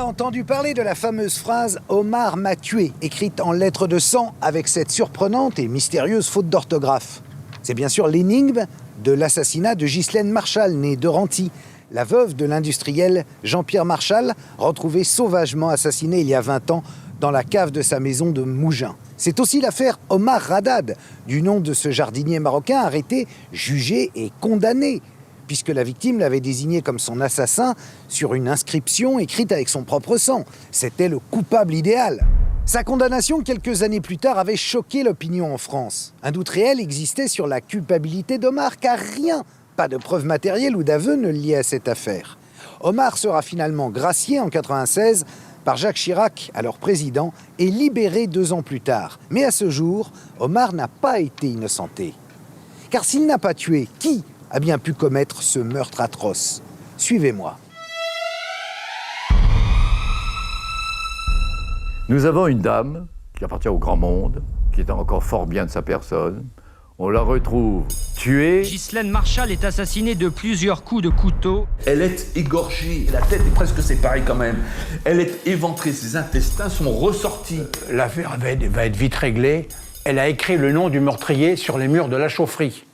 entendu parler de la fameuse phrase « Omar m'a tué », écrite en lettres de sang avec cette surprenante et mystérieuse faute d'orthographe. C'est bien sûr l'énigme de l'assassinat de Ghislaine Marchal, née de Renty, la veuve de l'industriel Jean-Pierre Marchal, retrouvé sauvagement assassiné il y a 20 ans dans la cave de sa maison de Mougins. C'est aussi l'affaire Omar Radad, du nom de ce jardinier marocain arrêté, jugé et condamné, puisque la victime l'avait désigné comme son assassin sur une inscription écrite avec son propre sang. C'était le coupable idéal. Sa condamnation, quelques années plus tard, avait choqué l'opinion en France. Un doute réel existait sur la culpabilité d'Omar, car rien, pas de preuves matérielles ou d'aveux ne le liaient à cette affaire. Omar sera finalement gracié en 1996 par Jacques Chirac, alors président, et libéré 2 ans plus tard. Mais à ce jour, Omar n'a pas été innocenté. Car s'il n'a pas tué, qui a bien pu commettre ce meurtre atroce? Suivez-moi. Nous avons une dame qui appartient au grand monde, qui est encore fort bien de sa personne. On la retrouve tuée. Ghislaine Marchal est assassinée de plusieurs coups de couteau. Elle est égorgée, la tête est presque séparée quand même. Elle est éventrée, ses intestins sont ressortis. L'affaire va être vite réglée. Elle a écrit le nom du meurtrier sur les murs de la chaufferie.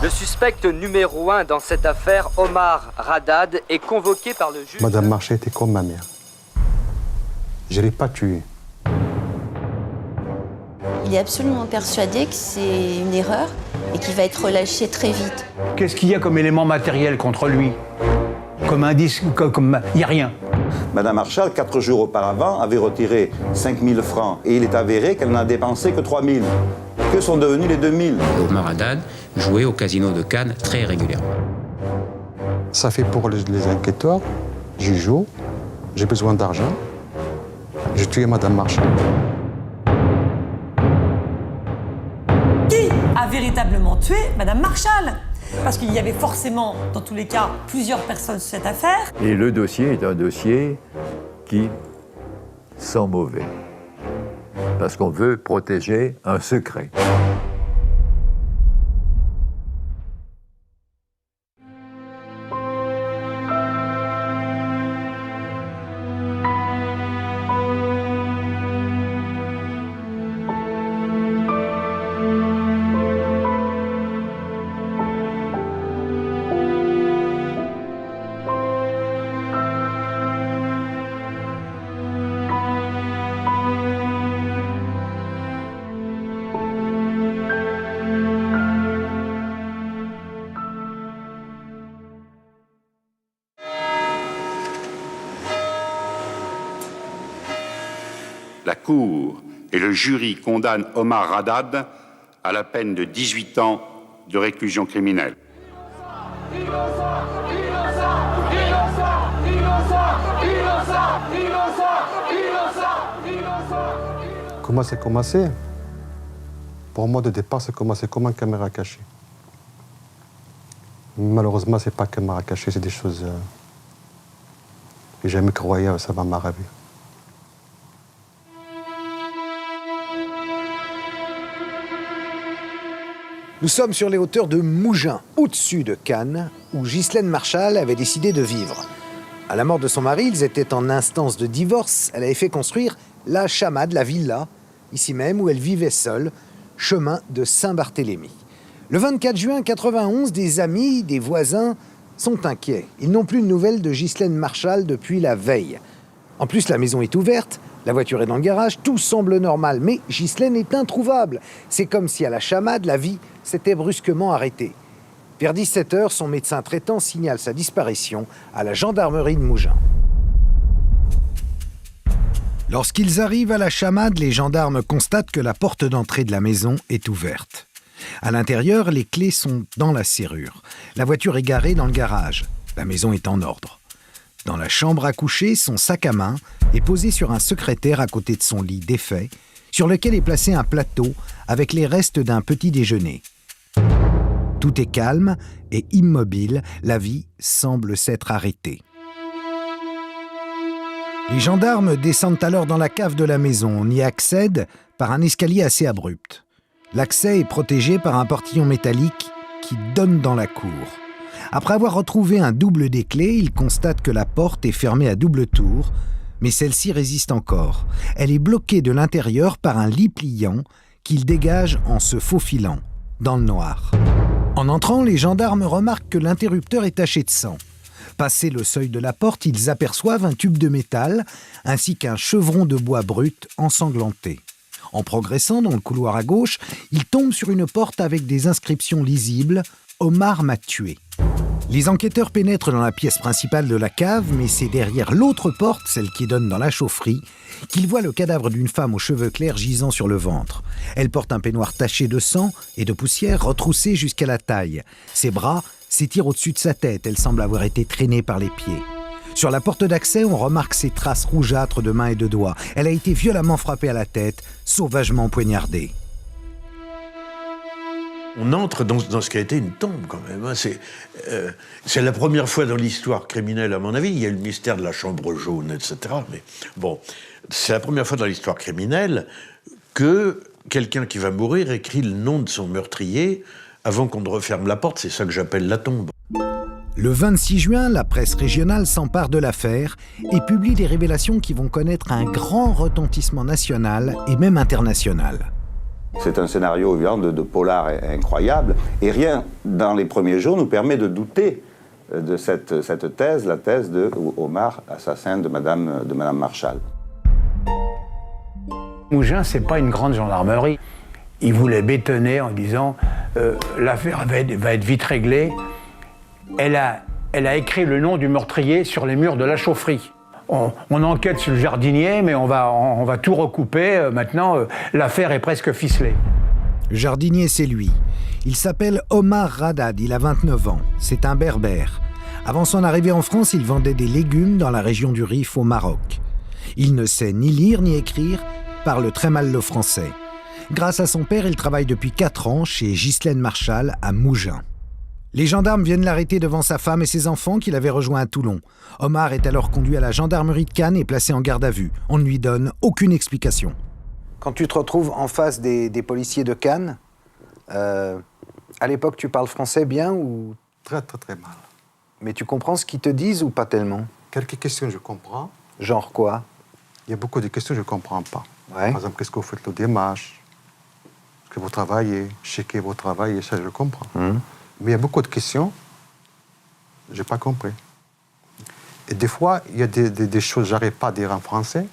Le suspect numéro 1 dans cette affaire, Omar Radad, est convoqué par le juge. Madame Marchal était comme ma mère. Je ne l'ai pas tuée. Il est absolument persuadé que c'est une erreur et qu'il va être relâché très vite. Qu'est-ce qu'il y a comme élément matériel contre lui? Comme indice, comme... Il n'y a rien. Madame Marchal, 4 jours auparavant, avait retiré 5 000 francs et il est avéré qu'elle n'a dépensé que 3 000. Que sont devenus les 2 000? Omar Radad jouait au casino de Cannes très régulièrement. Ça fait pour les enquêteurs, je joue, j'ai besoin d'argent, j'ai tué Madame Marchal. Qui a véritablement tué Madame Marchal? Parce qu'il y avait forcément, dans tous les cas, plusieurs personnes sur cette affaire. Et le dossier est un dossier qui sent mauvais. Parce qu'on veut protéger un secret. La Cour et le jury condamnent Omar Radad à la peine de 18 ans de réclusion criminelle. Comment c'est commencé? Pour moi, de départ, c'est commencé comme une caméra cachée. Malheureusement, c'est pas caméra cachée, c'est des choses que jamais croyais, ça va m'arriver. Nous sommes sur les hauteurs de Mougins, au-dessus de Cannes, où Ghislaine Marchal avait décidé de vivre. À la mort de son mari, ils étaient en instance de divorce. Elle avait fait construire la chamade, la villa, ici même où elle vivait seule, chemin de Saint-Barthélemy. Le 24 juin 1991, des amis, des voisins sont inquiets. Ils n'ont plus de nouvelles de Ghislaine Marchal depuis la veille. En plus, la maison est ouverte, la voiture est dans le garage, tout semble normal, mais Ghislaine est introuvable. C'est comme si à la chamade, la vie s'était brusquement arrêtée. Vers 17h, son médecin traitant signale sa disparition à la gendarmerie de Mougins. Lorsqu'ils arrivent à la chamade, les gendarmes constatent que la porte d'entrée de la maison est ouverte. À l'intérieur, les clés sont dans la serrure. La voiture est garée dans le garage. La maison est en ordre. Dans la chambre à coucher, son sac à main est posé sur un secrétaire à côté de son lit défait, sur lequel est placé un plateau avec les restes d'un petit déjeuner. Tout est calme et immobile, la vie semble s'être arrêtée. Les gendarmes descendent alors dans la cave de la maison. On y accède par un escalier assez abrupt. L'accès est protégé par un portillon métallique qui donne dans la cour. Après avoir retrouvé un double des clés, ils constatent que la porte est fermée à double tour, Mais celle-ci résiste encore. Elle est bloquée de l'intérieur par un lit pliant qu'il dégage en se faufilant, dans le noir. En entrant, les gendarmes remarquent que l'interrupteur est taché de sang. Passé le seuil de la porte, ils aperçoivent un tube de métal ainsi qu'un chevron de bois brut ensanglanté. En progressant dans le couloir à gauche, ils tombent sur une porte avec des inscriptions lisibles « Omar m'a tué ». Les enquêteurs pénètrent dans la pièce principale de la cave, mais c'est derrière l'autre porte, celle qui donne dans la chaufferie, qu'ils voient le cadavre d'une femme aux cheveux clairs gisant sur le ventre. Elle porte un peignoir taché de sang et de poussière retroussé jusqu'à la taille. Ses bras s'étirent au-dessus de sa tête, elle semble avoir été traînée par les pieds. Sur la porte d'accès, on remarque ses traces rougeâtres de mains et de doigts. Elle a été violemment frappée à la tête, sauvagement poignardée. On entre dans ce qui a été une tombe, quand même. C'est la première fois dans l'histoire criminelle, à mon avis. Il y a le mystère de la chambre jaune, etc. Mais bon, c'est la première fois dans l'histoire criminelle que quelqu'un qui va mourir écrit le nom de son meurtrier avant qu'on ne referme la porte. C'est ça que j'appelle la tombe. Le 26 juin, la presse régionale s'empare de l'affaire et publie des révélations qui vont connaître un grand retentissement national et même international. C'est un scénario évidemment de polar incroyable, et rien dans les premiers jours nous permet de douter de cette thèse, la thèse de Omar, assassin de Madame Marchal. Mougins, c'est pas une grande gendarmerie. Il voulait bétonner en disant l'affaire va être vite réglée. Elle a écrit le nom du meurtrier sur les murs de la chaufferie. On enquête sur le jardinier, mais on va tout recouper. Maintenant, l'affaire est presque ficelée. Le jardinier, c'est lui. Il s'appelle Omar Radad, il a 29 ans. C'est un berbère. Avant son arrivée en France, il vendait des légumes dans la région du Rif au Maroc. Il ne sait ni lire ni écrire, parle très mal le français. Grâce à son père, il travaille depuis 4 ans chez Ghislaine Marchal à Mougins. Les gendarmes viennent l'arrêter devant sa femme et ses enfants qu'il avait rejoints à Toulon. Omar est alors conduit à la gendarmerie de Cannes et placé en garde à vue. On ne lui donne aucune explication. Quand tu te retrouves en face des policiers de Cannes, à l'époque, tu parles français bien ou... Très, très, très mal. Mais tu comprends ce qu'ils te disent ou pas tellement? Quelques questions, je comprends. Genre quoi? Il y a beaucoup de questions que je ne comprends pas. Ouais. Par exemple, qu'est-ce que vous faites le démarche? Est-ce que vous travaillez? Checkez votre travail, et ça, je le comprends. Mais il y a beaucoup de questions, je n'ai pas compris. Et des fois, il y a des choses que je n'arrive pas à dire en français.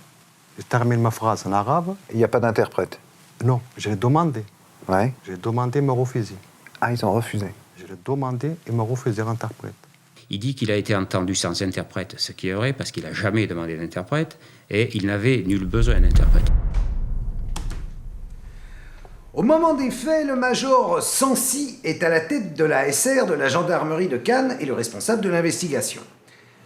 Je termine ma phrase en arabe. Il n'y a pas d'interprète? Non, je l'ai demandé. Ouais. J'ai demandé, ils m'ont refusé. Ah, ils ont refusé? Je l'ai demandé, ils m'ont refusé l'interprète. Il dit qu'il a été entendu sans interprète, ce qui est vrai, parce qu'il n'a jamais demandé d'interprète, et il n'avait nul besoin d'interprète. Au moment des faits, le major Sancy est à la tête de la SR de la gendarmerie de Cannes et le responsable de l'investigation.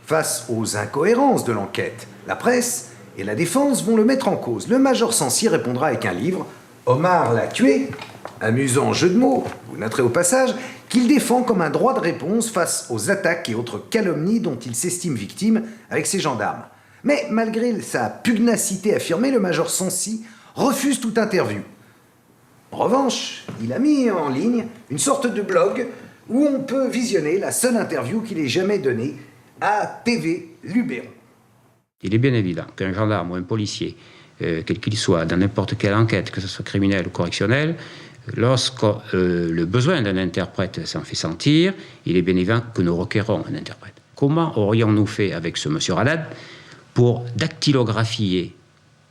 Face aux incohérences de l'enquête, la presse et la défense vont le mettre en cause. Le major Sancy répondra avec un livre, Omar l'a tué, amusant jeu de mots, vous noterez au passage, qu'il défend comme un droit de réponse face aux attaques et autres calomnies dont il s'estime victime avec ses gendarmes. Mais malgré sa pugnacité affirmée, le major Sancy refuse toute interview. En revanche, il a mis en ligne une sorte de blog où on peut visionner la seule interview qu'il ait jamais donnée à TV Luberon. Il est bien évident qu'un gendarme ou un policier, quel qu'il soit, dans n'importe quelle enquête, que ce soit criminelle ou correctionnelle, lorsque le besoin d'un interprète s'en fait sentir, il est bien évident que nous requérons un interprète. Comment aurions-nous fait avec ce monsieur Radad pour dactylographier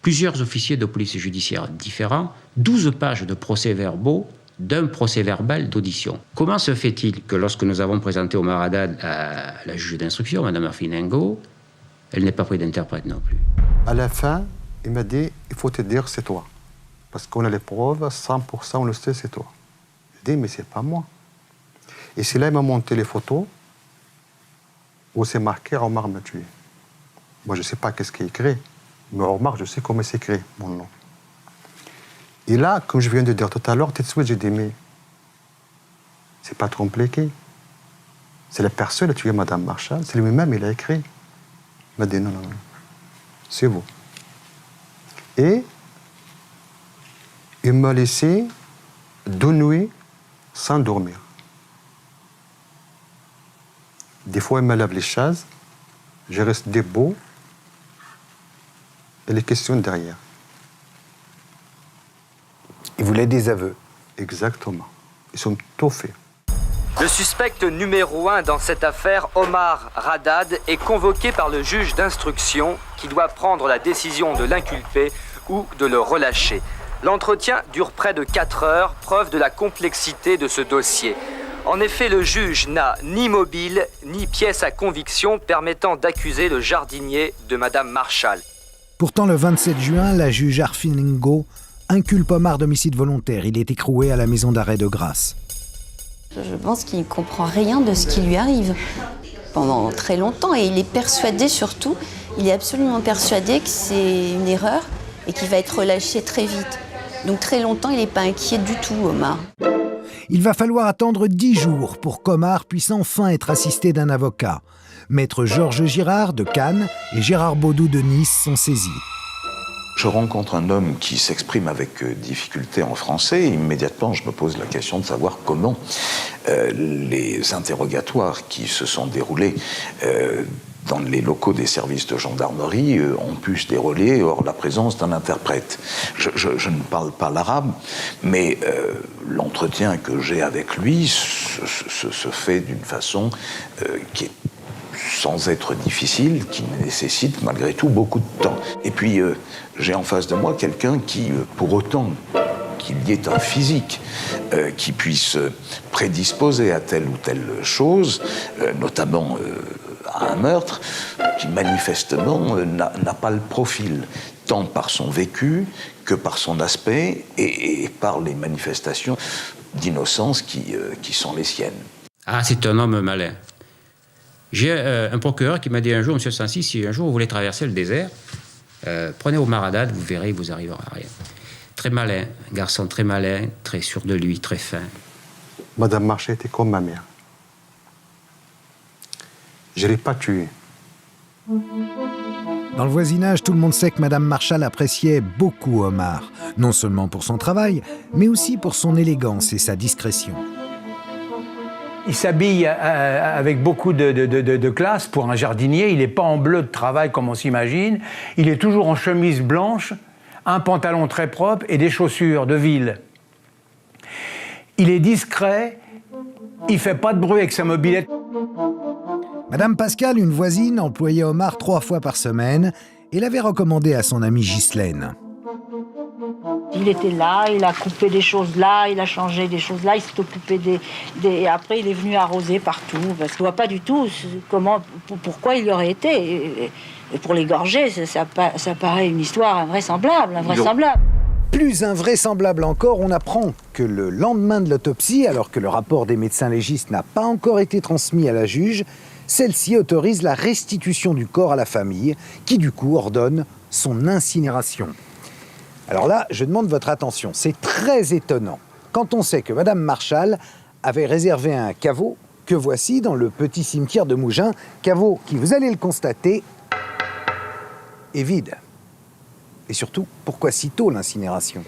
plusieurs officiers de police judiciaire différents, 12 pages de procès-verbaux d'un procès-verbal d'audition. Comment se fait-il que lorsque nous avons présenté Omar Radad à la juge d'instruction, Mme Arfinengo, elle n'ait pas pris d'interprète non plus? À la fin, il m'a dit, il faut te dire c'est toi. Parce qu'on a les preuves, 100% on le sait, c'est toi. Je dis, mais c'est pas moi. Et c'est là il m'a monté les photos où c'est marqué Omar m'a tué. Moi, je ne sais pas qu'est-ce qui est écrit. Mais Omar, je sais comment c'est écrit, mon nom. Et là, comme je viens de dire tout à l'heure, tout de suite, j'ai dit, mais c'est pas trop compliqué. C'est la personne qui a tué Madame Marchal, c'est lui-même, il a écrit. Il m'a dit, non, c'est vous. Et il m'a laissé 2 nuits sans dormir. Des fois, il me lève les chaises, je reste debout, et les questions derrière. Il voulait des aveux. Exactement. Ils ont tout fait. Le suspect numéro 1 dans cette affaire, Omar Haddad, est convoqué par le juge d'instruction qui doit prendre la décision de l'inculper ou de le relâcher. L'entretien dure près de 4 heures, preuve de la complexité de ce dossier. En effet, le juge n'a ni mobile, ni pièce à conviction permettant d'accuser le jardinier de Madame Marshall. Pourtant, le 27 juin, la juge Arfilingo inculpe Omar d'homicide volontaire. Il est écroué à la maison d'arrêt de Grasse. Je pense qu'il ne comprend rien de ce qui lui arrive pendant très longtemps et il est persuadé surtout, il est absolument persuadé que c'est une erreur et qu'il va être relâché très vite. Donc très longtemps, il n'est pas inquiet du tout, Omar. Il va falloir attendre 10 jours pour qu'Omar puisse enfin être assisté d'un avocat. Maître Georges Girard de Cannes et Gérard Baudou de Nice sont saisis. Je rencontre un homme qui s'exprime avec difficulté en français et immédiatement je me pose la question de savoir comment les interrogatoires qui se sont déroulés dans les locaux des services de gendarmerie ont pu se dérouler hors la présence d'un interprète. Je ne parle pas l'arabe, mais l'entretien que j'ai avec lui se fait d'une façon qui est sans être difficile, qui nécessite malgré tout beaucoup de temps. Et puis, j'ai en face de moi quelqu'un qui, pour autant qu'il y ait un physique qui puisse prédisposer à telle ou telle chose, notamment à un meurtre, qui manifestement n'a pas le profil, tant par son vécu que par son aspect et par les manifestations d'innocence qui sont les siennes. Ah, c'est un homme malin. J'ai un procureur qui m'a dit un jour, Monsieur Sancy, si un jour vous voulez traverser le désert, prenez Omar Haddad, vous verrez, il vous arrivera à rien. Très malin, un garçon très malin, très sûr de lui, très fin. Madame Marshall était comme ma mère. Je ne l'ai pas tuée. Dans le voisinage, tout le monde sait que Madame Marshall appréciait beaucoup Omar, non seulement pour son travail, mais aussi pour son élégance et sa discrétion. Il s'habille avec beaucoup de classe pour un jardinier. Il n'est pas en bleu de travail comme on s'imagine. Il est toujours en chemise blanche, un pantalon très propre et des chaussures de ville. Il est discret, il ne fait pas de bruit avec sa mobilette. Madame Pascal, une voisine, employait Omar 3 fois par semaine et l'avait recommandé à son amie Ghislaine. Il était là, il a coupé des choses là, il a changé des choses là, il s'est occupé des... Après, il est venu arroser partout, parce qu'on ne voit pas du tout pourquoi il y aurait été. Et pour l'égorger, ça paraît une histoire invraisemblable. Plus invraisemblable encore, on apprend que le lendemain de l'autopsie, alors que le rapport des médecins légistes n'a pas encore été transmis à la juge, celle-ci autorise la restitution du corps à la famille, qui du coup ordonne son incinération. Alors là, je demande votre attention, c'est très étonnant quand on sait que Madame Marshall avait réservé un caveau que voici dans le petit cimetière de Mougins, caveau qui, vous allez le constater, est vide. Et surtout, pourquoi si tôt l'incinération ?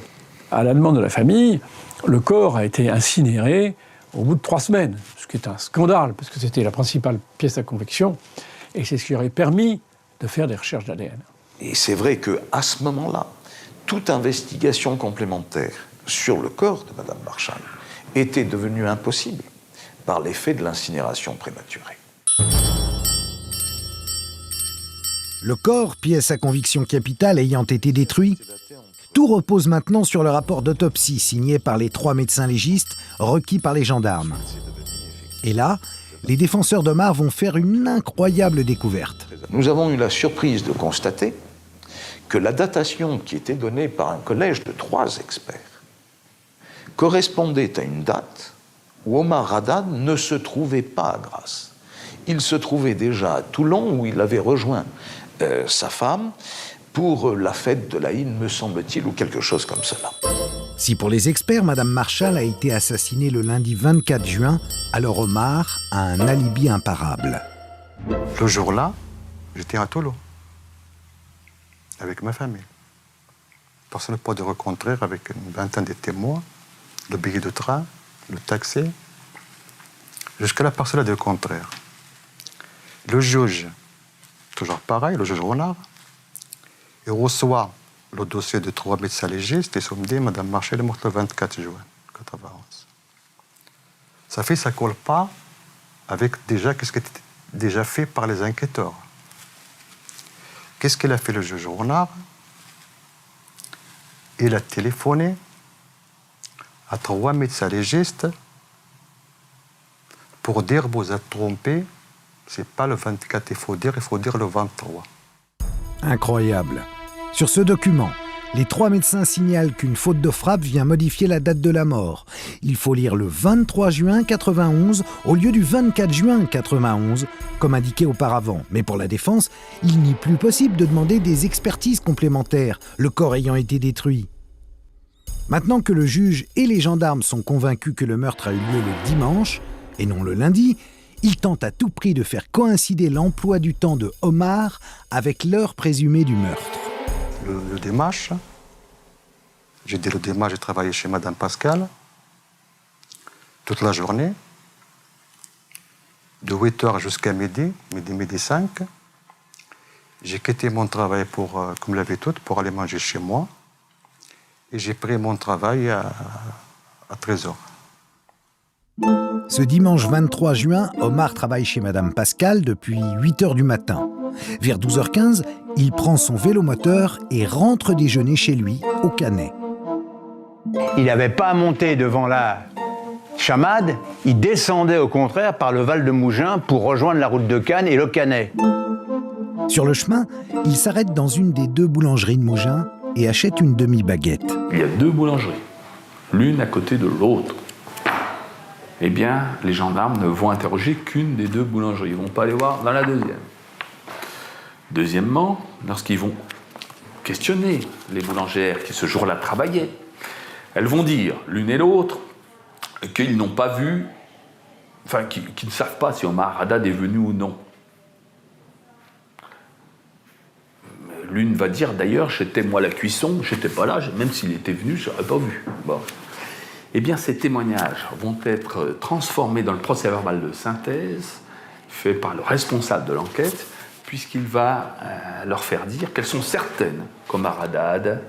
À la demande de la famille, le corps a été incinéré au bout de 3 semaines, ce qui est un scandale, parce que c'était la principale pièce à conviction, et c'est ce qui aurait permis de faire des recherches d'ADN. Et c'est vrai qu'à ce moment-là, toute investigation complémentaire sur le corps de Madame Marshall était devenue impossible par l'effet de l'incinération prématurée. Le corps, pièce à conviction capitale, ayant été détruit, tout repose maintenant sur le rapport d'autopsie signé par les 3 médecins légistes requis par les gendarmes. Et là, les défenseurs d'Omar vont faire une incroyable découverte. Nous avons eu la surprise de constater que la datation qui était donnée par un collège de 3 experts correspondait à une date où Omar Haddad ne se trouvait pas à Grasse. Il se trouvait déjà à Toulon, où il avait rejoint sa femme pour la fête de l'Aïd, me semble-t-il, ou quelque chose comme cela. Si pour les experts, Madame Marshall a été assassinée le lundi 24 juin, alors Omar a un alibi imparable. Le jour-là, j'étais à Toulon, avec ma famille. Personne n'a pas de rencontrer avec une vingtaine de témoins, le billet de train, le taxi. Jusqu'à la personne a dit le contraire. Le juge, toujours pareil, le juge Renard, Il reçoit le dossier de 3 médecins légistes et sommé Mme Marchal est morte le 24 juin 91. Ça fait, ça ne colle pas avec déjà ce qui était déjà fait par les enquêteurs. Qu'est-ce qu'il a fait le juge Renard? Il a téléphoné à 3 médecins légistes pour dire vous êtes trompé, c'est pas le 24 il faut dire le 23. Incroyable. Sur ce document, les 3 médecins signalent qu'une faute de frappe vient modifier la date de la mort. Il faut lire le 23 juin 91 au lieu du 24 juin 91, comme indiqué auparavant. Mais pour la défense, il n'est plus possible de demander des expertises complémentaires, le corps ayant été détruit. Maintenant que le juge et les gendarmes sont convaincus que le meurtre a eu lieu le dimanche, et non le lundi, ils tentent à tout prix de faire coïncider l'emploi du temps de Omar avec l'heure présumée du meurtre. Le démarche, j'ai dit le démarche, j'ai travaillé chez Madame Pascal toute la journée, de 8h jusqu'à midi 5. J'ai quitté mon travail comme l'avait toute, pour aller manger chez moi. Et j'ai pris mon travail à 13h. Ce dimanche 23 juin, Omar travaille chez Madame Pascal depuis 8h du matin. Vers 12h15, il prend son vélomoteur et rentre déjeuner chez lui, au Canet. Il n'avait pas à monter devant la Chamade, il descendait au contraire par le Val de Mougins pour rejoindre la route de Cannes et le Canet. Sur le chemin, il s'arrête dans une des 2 boulangeries de Mougins et achète une demi-baguette. Il y a 2 boulangeries, l'une à côté de l'autre. Eh bien, les gendarmes ne vont interroger qu'une des 2 boulangeries. Ils ne vont pas aller voir dans la deuxième. Deuxièmement, lorsqu'ils vont questionner les boulangères qui ce jour-là travaillaient, elles vont dire, l'une et l'autre, qu'ils n'ont pas vu, enfin, qu'ils ne savent pas si Omar Haddad est venu ou non. L'une va dire, d'ailleurs, j'étais moi à la cuisson, j'étais pas là, même s'il était venu, je n'aurais pas vu. Bon. Eh bien, ces témoignages vont être transformés dans le procès-verbal de synthèse, fait par le responsable de l'enquête, puisqu'il va leur faire dire qu'elles sont certaines qu'Omar Haddad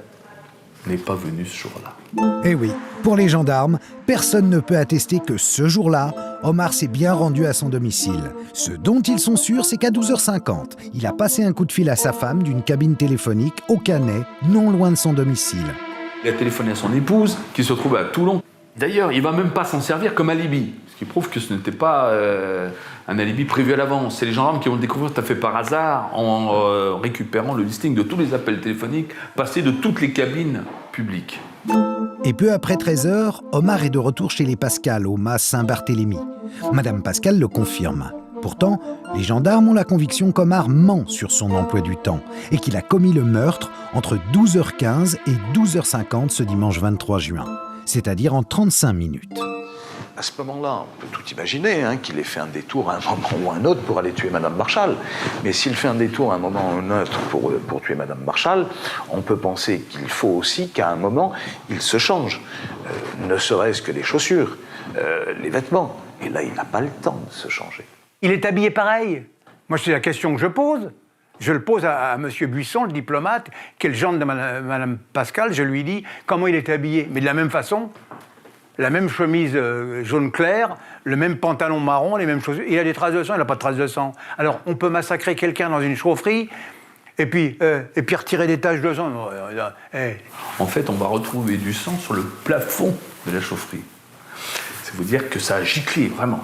n'est pas venu ce jour-là. Eh oui, pour les gendarmes, personne ne peut attester que ce jour-là, Omar s'est bien rendu à son domicile. Ce dont ils sont sûrs, c'est qu'à 12h50, il a passé un coup de fil à sa femme d'une cabine téléphonique au Canet, non loin de son domicile. Il a téléphoné à son épouse, qui se trouve à Toulon. D'ailleurs, il ne va même pas s'en servir comme alibi, ce qui prouve que ce n'était pas un alibi prévu à l'avance. C'est les gendarmes qui vont le découvrir tout à fait par hasard en récupérant le listing de tous les appels téléphoniques passés de toutes les cabines publiques. Et peu après 13h, Omar est de retour chez les Pascal, au mas Saint-Barthélemy. Madame Pascal le confirme. Pourtant, les gendarmes ont la conviction qu'Omar ment sur son emploi du temps et qu'il a commis le meurtre entre 12h15 et 12h50 ce dimanche 23 juin, c'est-à-dire en 35 minutes. À ce moment-là, on peut tout imaginer, qu'il ait fait un détour à un moment ou à un autre pour aller tuer Madame Marchal. Mais s'il fait un détour à un moment ou un autre pour tuer Madame Marchal, on peut penser qu'il faut aussi qu'à un moment, il se change. Ne serait-ce que les chaussures, les vêtements. Et là, il n'a pas le temps de se changer. Il est habillé pareil. Moi, c'est la question que je pose. Je le pose à M. Buisson, le diplomate, qui est le gendre de Mme Pascal. Je lui dis comment il est habillé. Mais de la même façon, la même chemise jaune clair, le même pantalon marron, les mêmes chaussures. Il a des traces de sang, il n'a pas de traces de sang. Alors, on peut massacrer quelqu'un dans une chaufferie et puis retirer des taches de sang. En fait, on va retrouver du sang sur le plafond de la chaufferie. C'est vous dire que ça a giclé, vraiment.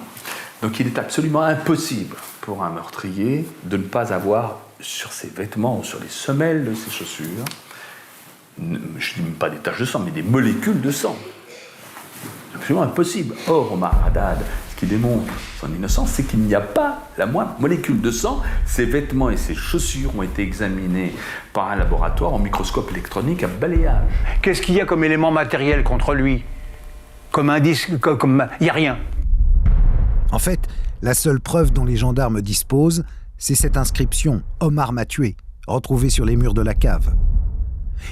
Donc, il est absolument impossible pour un meurtrier de ne pas avoir sur ses vêtements ou sur les semelles de ses chaussures, je ne dis même pas des taches de sang, mais des molécules de sang. C'est absolument impossible. Or, Omar Haddad, ce qui démontre son innocence, c'est qu'il n'y a pas la moindre molécule de sang. Ses vêtements et ses chaussures ont été examinés par un laboratoire en microscope électronique à balayage. Qu'est-ce qu'il y a comme élément matériel contre lui? Comme indice, il n'y a rien. En fait, la seule preuve dont les gendarmes disposent, c'est cette inscription « Omar m'a tué », retrouvée sur les murs de la cave.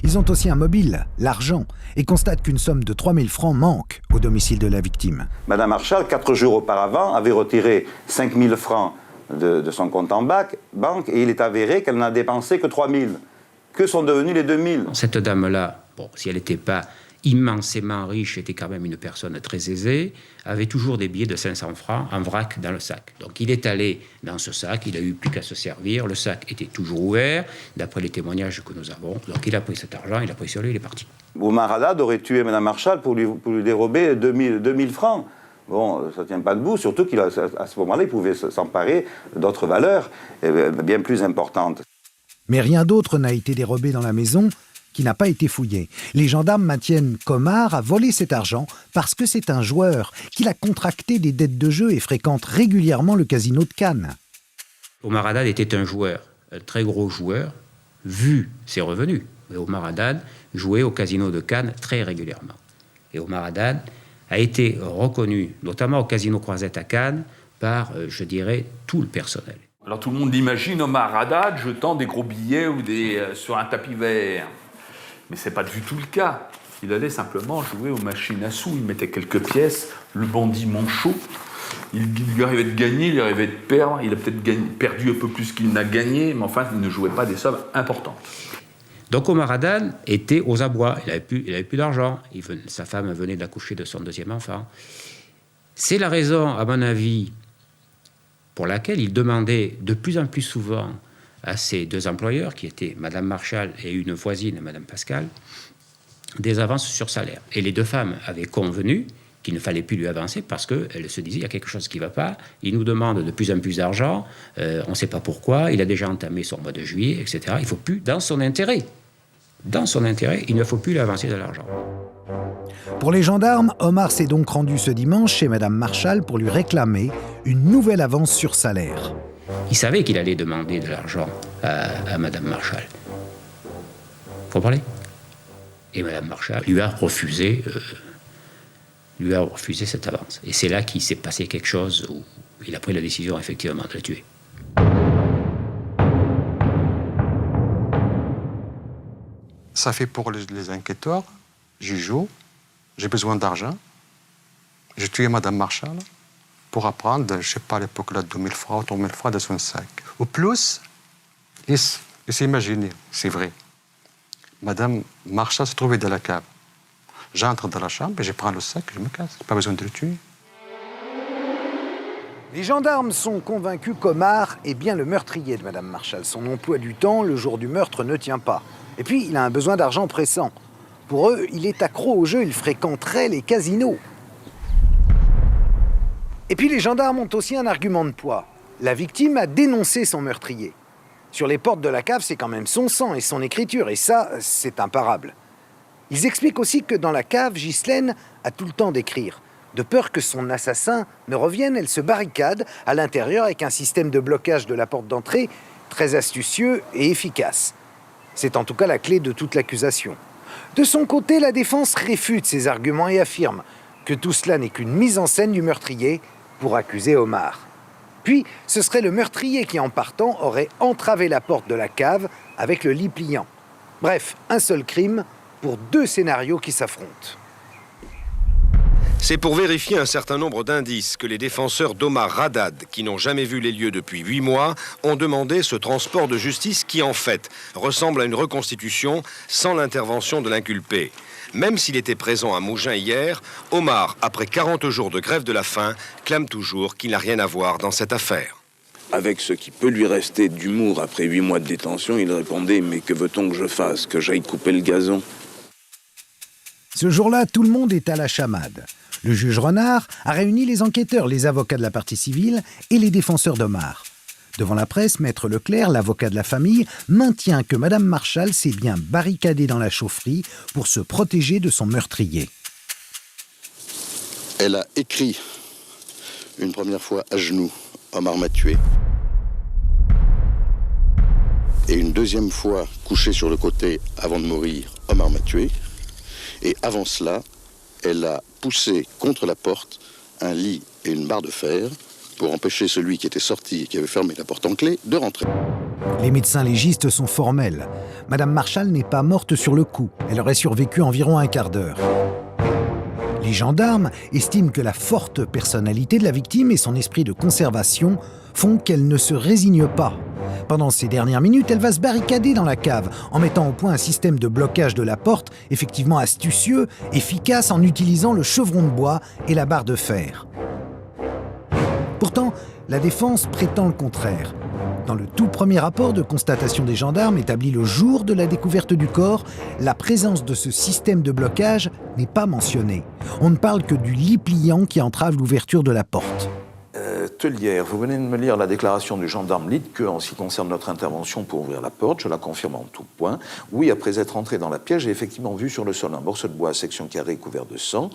Ils ont aussi un mobile, l'argent, et constatent qu'une somme de 3000 francs manque au domicile de la victime. Madame Marchal, 4 jours auparavant, avait retiré 5000 francs de son compte en banque et il est avéré qu'elle n'a dépensé que 3000. Que sont devenus les 2000 ? Cette dame-là, bon, si elle n'était pas immensément riche, était quand même une personne très aisée, avait toujours des billets de 500 francs en vrac dans le sac. Donc il est allé dans ce sac, il n'a eu plus qu'à se servir, le sac était toujours ouvert, d'après les témoignages que nous avons. Donc il a pris cet argent, il a pris sur lui, il est parti. Omar Haddad aurait tué Mme Marshall pour lui dérober 2000 francs. Bon, ça ne tient pas debout, surtout qu'à ce moment-là, il pouvait s'emparer d'autres valeurs bien plus importantes. Mais rien d'autre n'a été dérobé dans la maison, qui n'a pas été fouillé. Les gendarmes maintiennent qu'Omar a volé cet argent parce que c'est un joueur, qu'il a contracté des dettes de jeu et fréquente régulièrement le casino de Cannes. Omar Haddad était un joueur, un très gros joueur, vu ses revenus. Et Omar Haddad jouait au casino de Cannes très régulièrement. Et Omar Haddad a été reconnu, notamment au casino Croisette à Cannes, par, je dirais, tout le personnel. Alors tout le monde imagine Omar Haddad jetant des gros billets ou sur un tapis vert. Mais ce n'est pas du tout le cas. Il allait simplement jouer aux machines à sous. Il mettait quelques pièces, le bandit manchot. Il lui arrivait de gagner, il lui arrivait de perdre. Il a peut-être perdu un peu plus qu'il n'a gagné, mais enfin, il ne jouait pas des sommes importantes. Donc Omar Haddad était aux abois. Il n'avait plus d'argent. Sa femme venait d'accoucher de son deuxième enfant. C'est la raison, à mon avis, pour laquelle il demandait de plus en plus souvent à ses deux employeurs, qui étaient Mme Marshall et une voisine, Mme Pascal, des avances sur salaire. Et les deux femmes avaient convenu qu'il ne fallait plus lui avancer parce qu'elles se disaient il y a quelque chose qui ne va pas, il nous demande de plus en plus d'argent, on ne sait pas pourquoi, il a déjà entamé son mois de juillet, etc. Il ne faut plus, dans son intérêt, il ne faut plus lui avancer de l'argent. Pour les gendarmes, Omar s'est donc rendu ce dimanche chez Mme Marshall pour lui réclamer une nouvelle avance sur salaire. Il savait qu'il allait demander de l'argent à Mme Marshall. Vous comprenez ? Et Mme Marshall lui a refusé cette avance. Et c'est là qu'il s'est passé quelque chose où il a pris la décision effectivement de la tuer. Ça fait pour les enquêteurs, j'y joue, j'ai besoin d'argent. J'ai tué Mme Marshall pour apprendre, je ne sais pas à l'époque, là, 2000 francs ou 3000 francs de son sac. Au plus, il s'est imaginé, c'est vrai. Mme Marshall se trouvait dans la cave. J'entre dans la chambre et je prends le sac et je me casse. Pas besoin de le tuer. Les gendarmes sont convaincus qu'Omar est bien le meurtrier de Mme Marshall. Son emploi du temps, le jour du meurtre, ne tient pas. Et puis, il a un besoin d'argent pressant. Pour eux, il est accro au jeu, il fréquenterait les casinos. Et puis les gendarmes ont aussi un argument de poids. La victime a dénoncé son meurtrier. Sur les portes de la cave, c'est quand même son sang et son écriture, et ça, c'est imparable. Ils expliquent aussi que dans la cave, Ghislaine a tout le temps d'écrire. De peur que son assassin ne revienne, elle se barricade à l'intérieur avec un système de blocage de la porte d'entrée très astucieux et efficace. C'est en tout cas la clé de toute l'accusation. De son côté, la défense réfute ces arguments et affirme que tout cela n'est qu'une mise en scène du meurtrier pour accuser Omar. Puis, ce serait le meurtrier qui, en partant, aurait entravé la porte de la cave avec le lit pliant. Bref, un seul crime pour deux scénarios qui s'affrontent. C'est pour vérifier un certain nombre d'indices que les défenseurs d'Omar Haddad, qui n'ont jamais vu les lieux depuis 8 mois, ont demandé ce transport de justice qui, en fait, ressemble à une reconstitution sans l'intervention de l'inculpé. Même s'il était présent à Mougins hier, Omar, après 40 jours de grève de la faim, clame toujours qu'il n'a rien à voir dans cette affaire. Avec ce qui peut lui rester d'humour après 8 mois de détention, il répondait « Mais que veut-on que je fasse? Que j'aille couper le gazon ?» Ce jour-là, tout le monde est à la chamade. Le juge Renard a réuni les enquêteurs, les avocats de la partie civile et les défenseurs d'Omar. Devant la presse, Maître Leclerc, l'avocat de la famille, maintient que Mme Marshall s'est bien barricadée dans la chaufferie pour se protéger de son meurtrier. Elle a écrit une première fois à genoux « Omar m'a tué ». Et une deuxième fois couchée sur le côté avant de mourir « Omar m'a tué ». Et avant cela, elle a poussé contre la porte un lit et une barre de fer pour empêcher celui qui était sorti et qui avait fermé la porte en clé de rentrer. Les médecins légistes sont formels. Madame Marshall n'est pas morte sur le coup. Elle aurait survécu environ un quart d'heure. Les gendarmes estiment que la forte personnalité de la victime et son esprit de conservation font qu'elle ne se résigne pas. Pendant ces dernières minutes, elle va se barricader dans la cave en mettant au point un système de blocage de la porte, effectivement astucieux, efficace en utilisant le chevron de bois et la barre de fer. Pourtant, la défense prétend le contraire. Dans le tout premier rapport de constatation des gendarmes établi le jour de la découverte du corps, la présence de ce système de blocage n'est pas mentionnée. On ne parle que du lit pliant qui entrave l'ouverture de la porte. Tellière, vous venez de me lire la déclaration du gendarme Litt que, en ce qui concerne notre intervention pour ouvrir la porte, je la confirme en tout point. Oui, après être entré dans la pièce, j'ai effectivement vu sur le sol un morceau de bois à section carrée couvert de sang.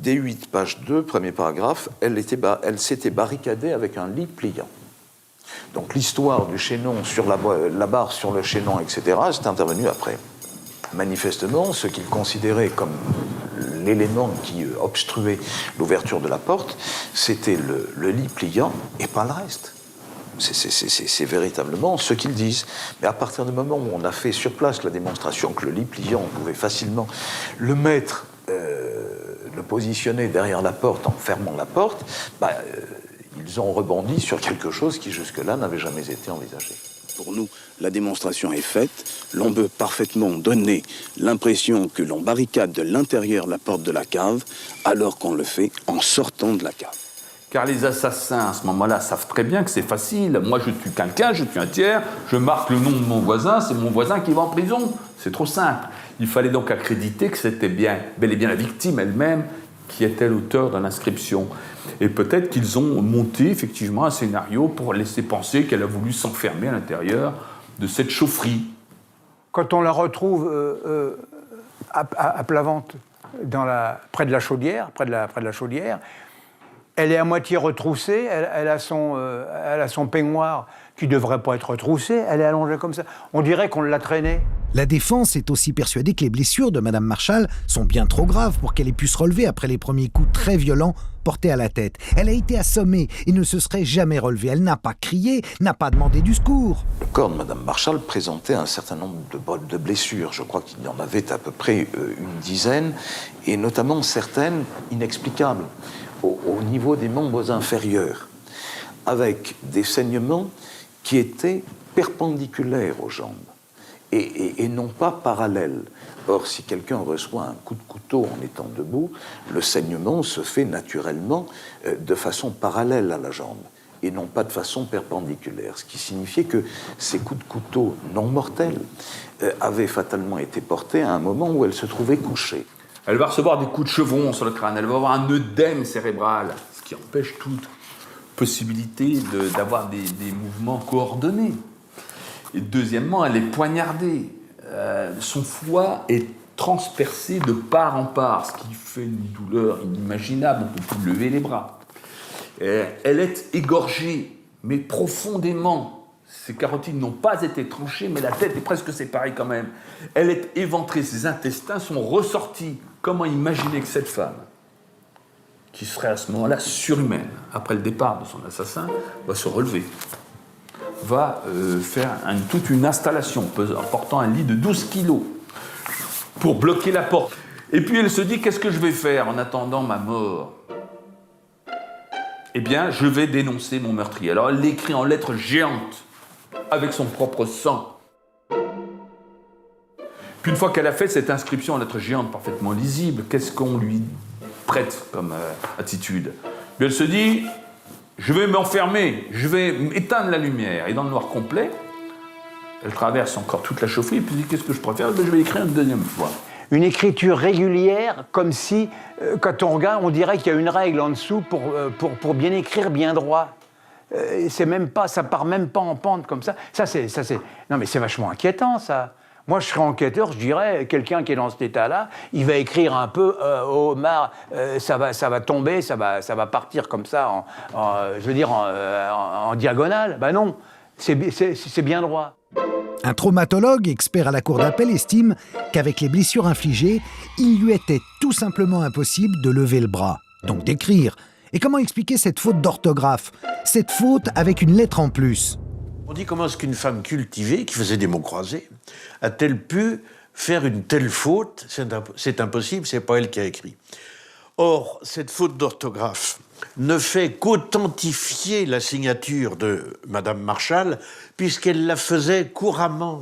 D8, page 2, premier paragraphe, elle s'était barricadée avec un lit pliant. Donc l'histoire du chaînon sur la barre sur le chaînon, etc., c'est intervenu après. Manifestement, ce qu'il considérait comme l'élément qui obstruait l'ouverture de la porte, c'était le lit pliant et pas le reste. C'est véritablement ce qu'ils disent. Mais à partir du moment où on a fait sur place la démonstration que le lit pliant, on pouvait facilement le mettre, le positionner derrière la porte en fermant la porte, ils ont rebondi sur quelque chose qui jusque-là n'avait jamais été envisagé. Pour nous, la démonstration est faite. L'on peut parfaitement donner l'impression que l'on barricade de l'intérieur la porte de la cave, alors qu'on le fait en sortant de la cave. Car les assassins, à ce moment-là, savent très bien que c'est facile. Moi, je tue quelqu'un, je tue un tiers, je marque le nom de mon voisin, c'est mon voisin qui va en prison. C'est trop simple. Il fallait donc accréditer que c'était bel et bien la victime elle-même qui était l'auteur de l'inscription. Et peut-être qu'ils ont monté effectivement un scénario pour laisser penser qu'elle a voulu s'enfermer à l'intérieur de cette chaufferie. Quand on la retrouve à plat ventre, près de la chaudière, elle est à moitié retroussée, elle a son peignoir qui ne devrait pas être retroussé, elle est allongée comme ça. On dirait qu'on l'a traînée. La défense est aussi persuadée que les blessures de Madame Marchal sont bien trop graves pour qu'elle ait pu se relever après les premiers coups très violents portés à la tête. Elle a été assommée et ne se serait jamais relevée. Elle n'a pas crié, n'a pas demandé du secours. Le corps de Madame Marchal présentait un certain nombre de blessures. Je crois qu'il y en avait à peu près une dizaine, et notamment certaines inexplicables au niveau des membres inférieurs, avec des saignements qui étaient perpendiculaires aux jambes et non pas parallèles. Or, si quelqu'un reçoit un coup de couteau en étant debout, le saignement se fait naturellement de façon parallèle à la jambe et non pas de façon perpendiculaire, ce qui signifiait que ces coups de couteau non mortels avaient fatalement été portés à un moment où elle se trouvait couchée. Elle va recevoir des coups de chevron sur le crâne, elle va avoir un œdème cérébral, ce qui empêche toute possibilité d'avoir des mouvements coordonnés. Et deuxièmement, elle est poignardée. Son foie est transpercé de part en part, ce qui fait une douleur inimaginable, on ne peut plus lever les bras. Elle est égorgée, mais profondément. Ses carotides n'ont pas été tranchées, mais la tête est presque séparée quand même. Elle est éventrée, ses intestins sont ressortis. Comment imaginer que cette femme, qui serait à ce moment-là surhumaine, après le départ de son assassin, va se relever, va faire toute une installation portant un lit de 12 kilos pour bloquer la porte. Et puis elle se dit, qu'est-ce que je vais faire en attendant ma mort ? Eh bien, je vais dénoncer mon meurtrier. Alors elle l'écrit en lettres géantes, avec son propre sang. Puis une fois qu'elle a fait cette inscription en lettres géantes parfaitement lisible, qu'est-ce qu'on lui prête comme attitude ? Puis elle se dit, je vais m'enfermer, je vais éteindre la lumière. Et dans le noir complet, elle traverse encore toute la chaufferie, et puis dit, qu'est-ce que je préfère ? Je vais écrire une deuxième fois. Une écriture régulière, comme si, quand on regarde, on dirait qu'il y a une règle en dessous pour bien écrire, bien droit. C'est même pas, ça part même pas en pente comme ça. Non mais c'est vachement inquiétant, ça. Moi, je serais enquêteur, je dirais, quelqu'un qui est dans cet état-là, il va écrire un peu, Omar, ça va tomber, ça va partir comme ça, en diagonale. Ben non, c'est bien droit. Un traumatologue, expert à la cour d'appel, estime qu'avec les blessures infligées, il lui était tout simplement impossible de lever le bras, donc d'écrire. Et comment expliquer cette faute d'orthographe, cette faute avec une lettre en plus ? On dit comment est-ce qu'une femme cultivée, qui faisait des mots croisés, a-t-elle pu faire une telle faute ? C'est impossible, c'est pas elle qui a écrit. Or, cette faute d'orthographe ne fait qu'authentifier la signature de Madame Marchal, puisqu'elle la faisait couramment.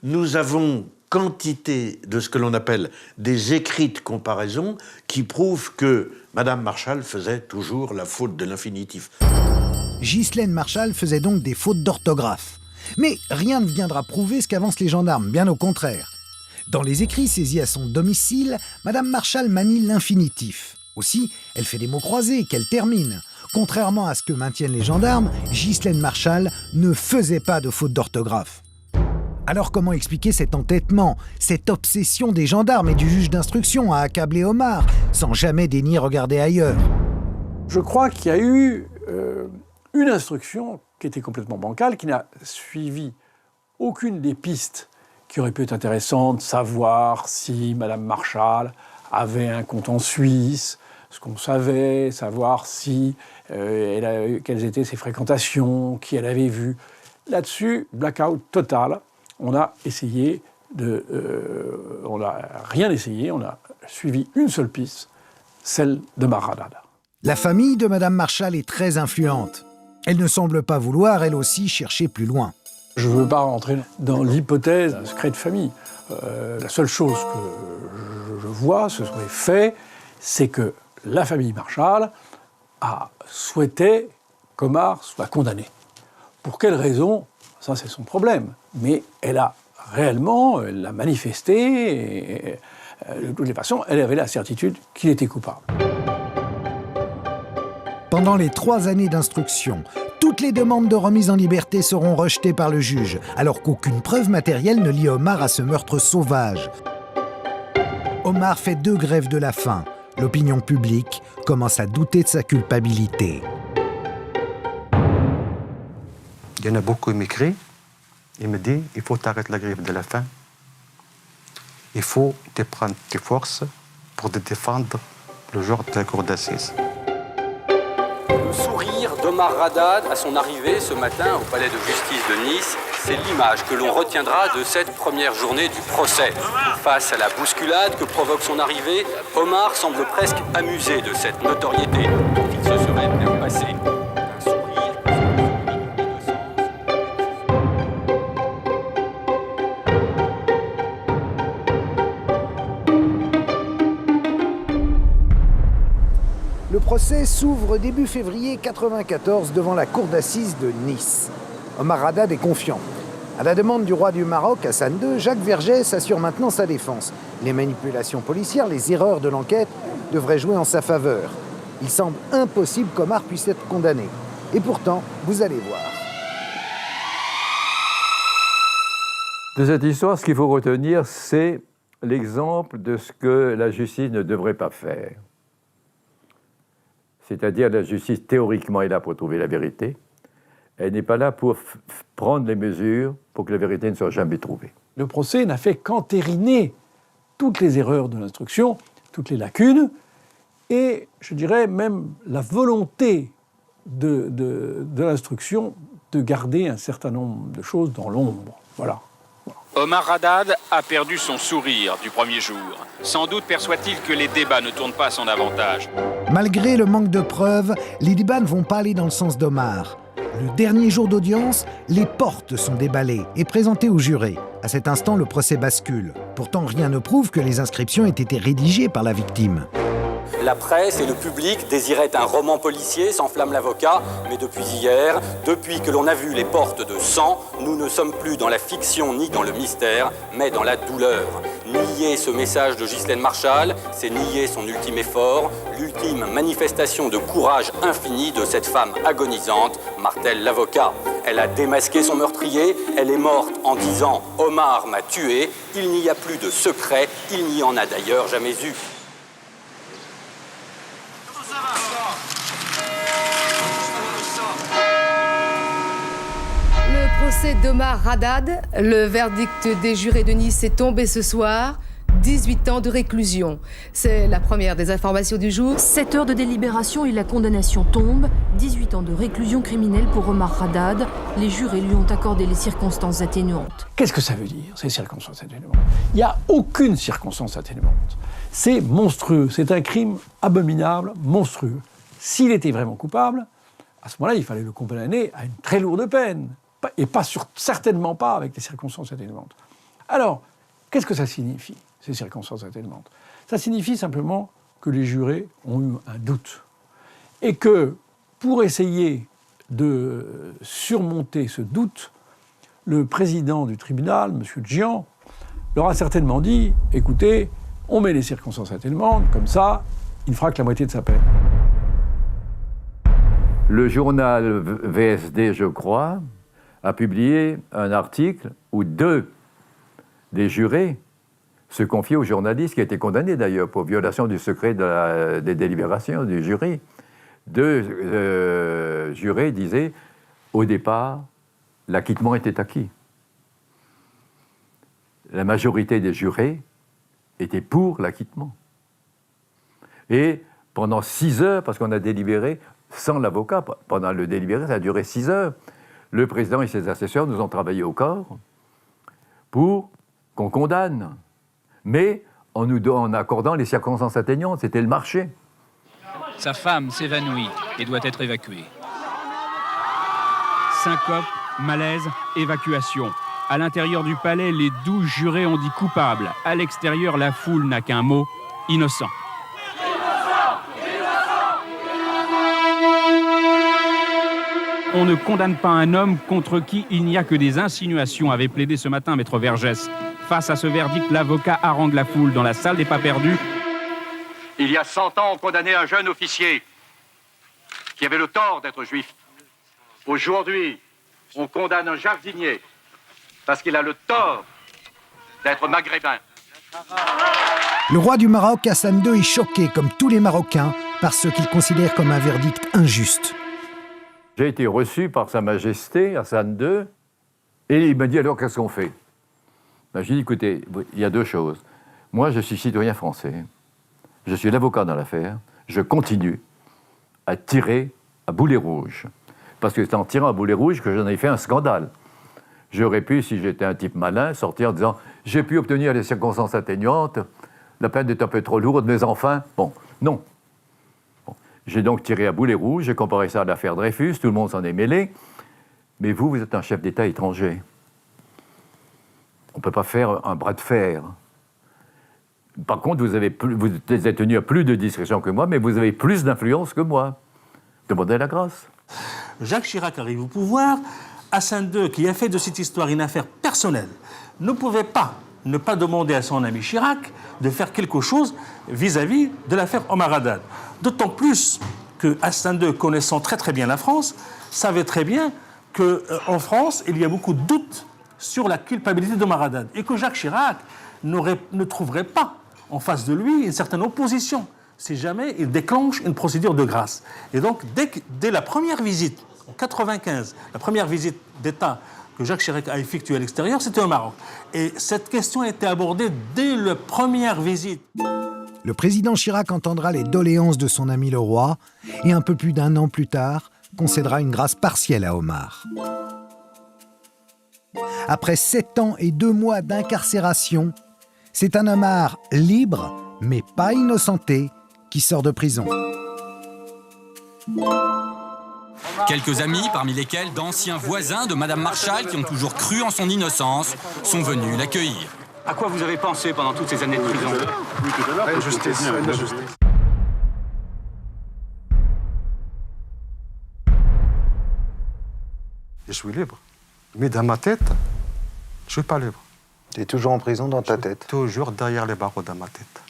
Nous avons quantité de ce que l'on appelle des écrits de comparaison qui prouvent que Madame Marchal faisait toujours la faute de l'infinitif. Ghislaine Marchal faisait donc des fautes d'orthographe. Mais rien ne viendra prouver ce qu'avancent les gendarmes, bien au contraire. Dans les écrits saisis à son domicile, Madame Marchal manie l'infinitif. Aussi, elle fait des mots croisés qu'elle termine. Contrairement à ce que maintiennent les gendarmes, Ghislaine Marchal ne faisait pas de faute d'orthographe. Alors comment expliquer cet entêtement, cette obsession des gendarmes et du juge d'instruction à accabler Omar, sans jamais daigner regarder ailleurs? Je crois qu'il y a eu une instruction qui était complètement bancale, qui n'a suivi aucune des pistes qui auraient pu être intéressantes, savoir si Madame Marchal avait un compte en Suisse, ce qu'on savait, savoir si quelles étaient ses fréquentations, qui elle avait vu. Là-dessus, blackout total. On a essayé on n'a rien essayé, on a suivi une seule piste, celle de Omar Haddad. La famille de Madame Marchal est très influente. Elle ne semble pas vouloir, elle aussi, chercher plus loin. Je ne veux pas rentrer dans l'hypothèse d'un secret de famille. La seule chose que je vois, ce sont les faits, c'est que la famille Marchal a souhaité qu'Omar soit condamné. Pour quelle raison? Ça, c'est son problème. Mais elle a réellement, elle l'a manifesté, et de toutes les façons, elle avait la certitude qu'il était coupable. Pendant les 3 années d'instruction, toutes les demandes de remise en liberté seront rejetées par le juge, alors qu'aucune preuve matérielle ne lie Omar à ce meurtre sauvage. Omar fait 2 grèves de la faim. L'opinion publique commence à douter de sa culpabilité. Il y en a beaucoup qui m'écrivent. Il me dit, il faut t'arrêter la grève de la faim. Il faut te prendre tes forces pour te défendre le jour de la cour d'assises. Le sourire d'Omar Haddad à son arrivée ce matin au palais de justice de Nice, c'est l'image que l'on retiendra de cette première journée du procès. Face à la bousculade que provoque son arrivée, Omar semble presque amusé de cette notoriété dont il se serait même passé. Le procès s'ouvre début février 1994 devant la cour d'assises de Nice. Omar Haddad est confiant. À la demande du roi du Maroc, Hassan II, Jacques Vergès assure maintenant sa défense. Les manipulations policières, les erreurs de l'enquête devraient jouer en sa faveur. Il semble impossible qu'Omar puisse être condamné. Et pourtant, vous allez voir. De cette histoire, ce qu'il faut retenir, c'est l'exemple de ce que la justice ne devrait pas faire. C'est-à-dire la justice, théoriquement, est là pour trouver la vérité. Elle n'est pas là pour prendre les mesures pour que la vérité ne soit jamais trouvée. Le procès n'a fait qu'entériner toutes les erreurs de l'instruction, toutes les lacunes, et je dirais même la volonté de l'instruction de garder un certain nombre de choses dans l'ombre. Voilà. Omar Haddad a perdu son sourire du premier jour. Sans doute perçoit-il que les débats ne tournent pas à son avantage. Malgré le manque de preuves, les débats ne vont pas aller dans le sens d'Omar. Le dernier jour d'audience, les portes sont déballées et présentées aux jurés. À cet instant, le procès bascule. Pourtant, rien ne prouve que les inscriptions aient été rédigées par la victime. La presse et le public désiraient un roman policier, s'enflamme l'avocat, mais depuis hier, depuis que l'on a vu les portes de sang, nous ne sommes plus dans la fiction ni dans le mystère, mais dans la douleur. Nier ce message de Ghislaine Marchal, c'est nier son ultime effort, l'ultime manifestation de courage infini de cette femme agonisante, martèle l'avocat. Elle a démasqué son meurtrier, elle est morte en disant « Omar m'a tué », il n'y a plus de secret, il n'y en a d'ailleurs jamais eu. Le procès d'Omar Haddad, le verdict des jurés de Nice est tombé ce soir. 18 ans de réclusion. C'est la première des informations du jour. 7 heures de délibération et la condamnation tombe. 18 ans de réclusion criminelle pour Omar Haddad. Les jurés lui ont accordé les circonstances atténuantes. Qu'est-ce que ça veut dire, ces circonstances atténuantes? Il n'y a aucune circonstance atténuante. C'est monstrueux, c'est un crime abominable, monstrueux. S'il était vraiment coupable, à ce moment-là, il fallait le condamner à une très lourde peine, et certainement pas avec des circonstances atténuantes. Alors, qu'est-ce que ça signifie, ces circonstances atténuantes? Ça signifie simplement que les jurés ont eu un doute, et que, pour essayer de surmonter ce doute, le président du tribunal, M. Gian, leur a certainement dit « Écoutez, on met les circonstances atténuantes, comme ça, il ne fera que la moitié de sa peine. » Le journal VSD, je crois, a publié un article où 2 des jurés se confiaient au journaliste, qui a été condamné d'ailleurs pour violation du secret des délibérations du jury. 2 jurés disaient, au départ, l'acquittement était acquis. La majorité des jurés étaient pour l'acquittement. Et pendant 6 heures, parce qu'on a délibéré sans l'avocat, pendant le délibéré, ça a duré 6 heures, le président et ses assesseurs nous ont travaillé au corps pour qu'on condamne, mais en accordant les circonstances atténuantes, c'était le marché. Sa femme s'évanouit et doit être évacuée. Syncope, malaise, évacuation. À l'intérieur du palais, les 12 jurés ont dit coupable. À l'extérieur, la foule n'a qu'un mot, innocent. On ne condamne pas un homme contre qui il n'y a que des insinuations, avait plaidé ce matin Maître Vergès. Face à ce verdict, l'avocat harangue la foule dans la salle des pas perdus. Il y a 100 ans, on condamnait un jeune officier qui avait le tort d'être juif. Aujourd'hui, on condamne un jardinier parce qu'il a le tort d'être maghrébin. Le roi du Maroc, Hassan II, est choqué, comme tous les Marocains, par ce qu'il considère comme un verdict injuste. J'ai été reçu par Sa Majesté, Hassan II, et il m'a dit alors qu'est-ce qu'on fait? J'ai dit écoutez, il y a 2 choses. Moi, je suis citoyen français, je suis l'avocat dans l'affaire, je continue à tirer à boulet rouge. Parce que c'est en tirant à boulet rouge que j'en ai fait un scandale. J'aurais pu, si j'étais un type malin, sortir en disant « J'ai pu obtenir les circonstances atténuantes, la peine est un peu trop lourde, mais enfin... » Bon, non. Bon. J'ai donc tiré à boulet rouge, j'ai comparé ça à l'affaire Dreyfus, tout le monde s'en est mêlé. Mais vous êtes un chef d'État étranger. On ne peut pas faire un bras de fer. Par contre, vous êtes tenu à plus de discrétion que moi, mais vous avez plus d'influence que moi. Demandez la grâce. Jacques Chirac arrive au pouvoir. Hassan II, qui a fait de cette histoire une affaire personnelle, ne pouvait pas ne pas demander à son ami Chirac de faire quelque chose vis-à-vis de l'affaire Omar Haddad. D'autant plus que Hassan II, connaissant très très bien la France, savait très bien qu'en France, il y a beaucoup de doutes sur la culpabilité d'Omar Haddad et que Jacques Chirac ne trouverait pas en face de lui une certaine opposition si jamais il déclenche une procédure de grâce. Et donc, dès la première visite, en 1995, la première visite d'État que Jacques Chirac a effectuée à l'extérieur, c'était au Maroc. Et cette question a été abordée dès la première visite. Le président Chirac entendra les doléances de son ami le roi et un peu plus d'1 an plus tard, concédera une grâce partielle à Omar. Après 7 ans et 2 mois d'incarcération, c'est un Omar libre, mais pas innocenté, qui sort de prison. Quelques amis, parmi lesquels d'anciens voisins de Madame Marshall, qui ont toujours cru en son innocence, sont venus l'accueillir. À quoi vous avez pensé pendant toutes ces années de prison? La justice. Je suis libre. Mais dans ma tête, je ne suis pas libre. Tu es toujours en prison dans ta tête? Toujours derrière les barreaux dans ma tête.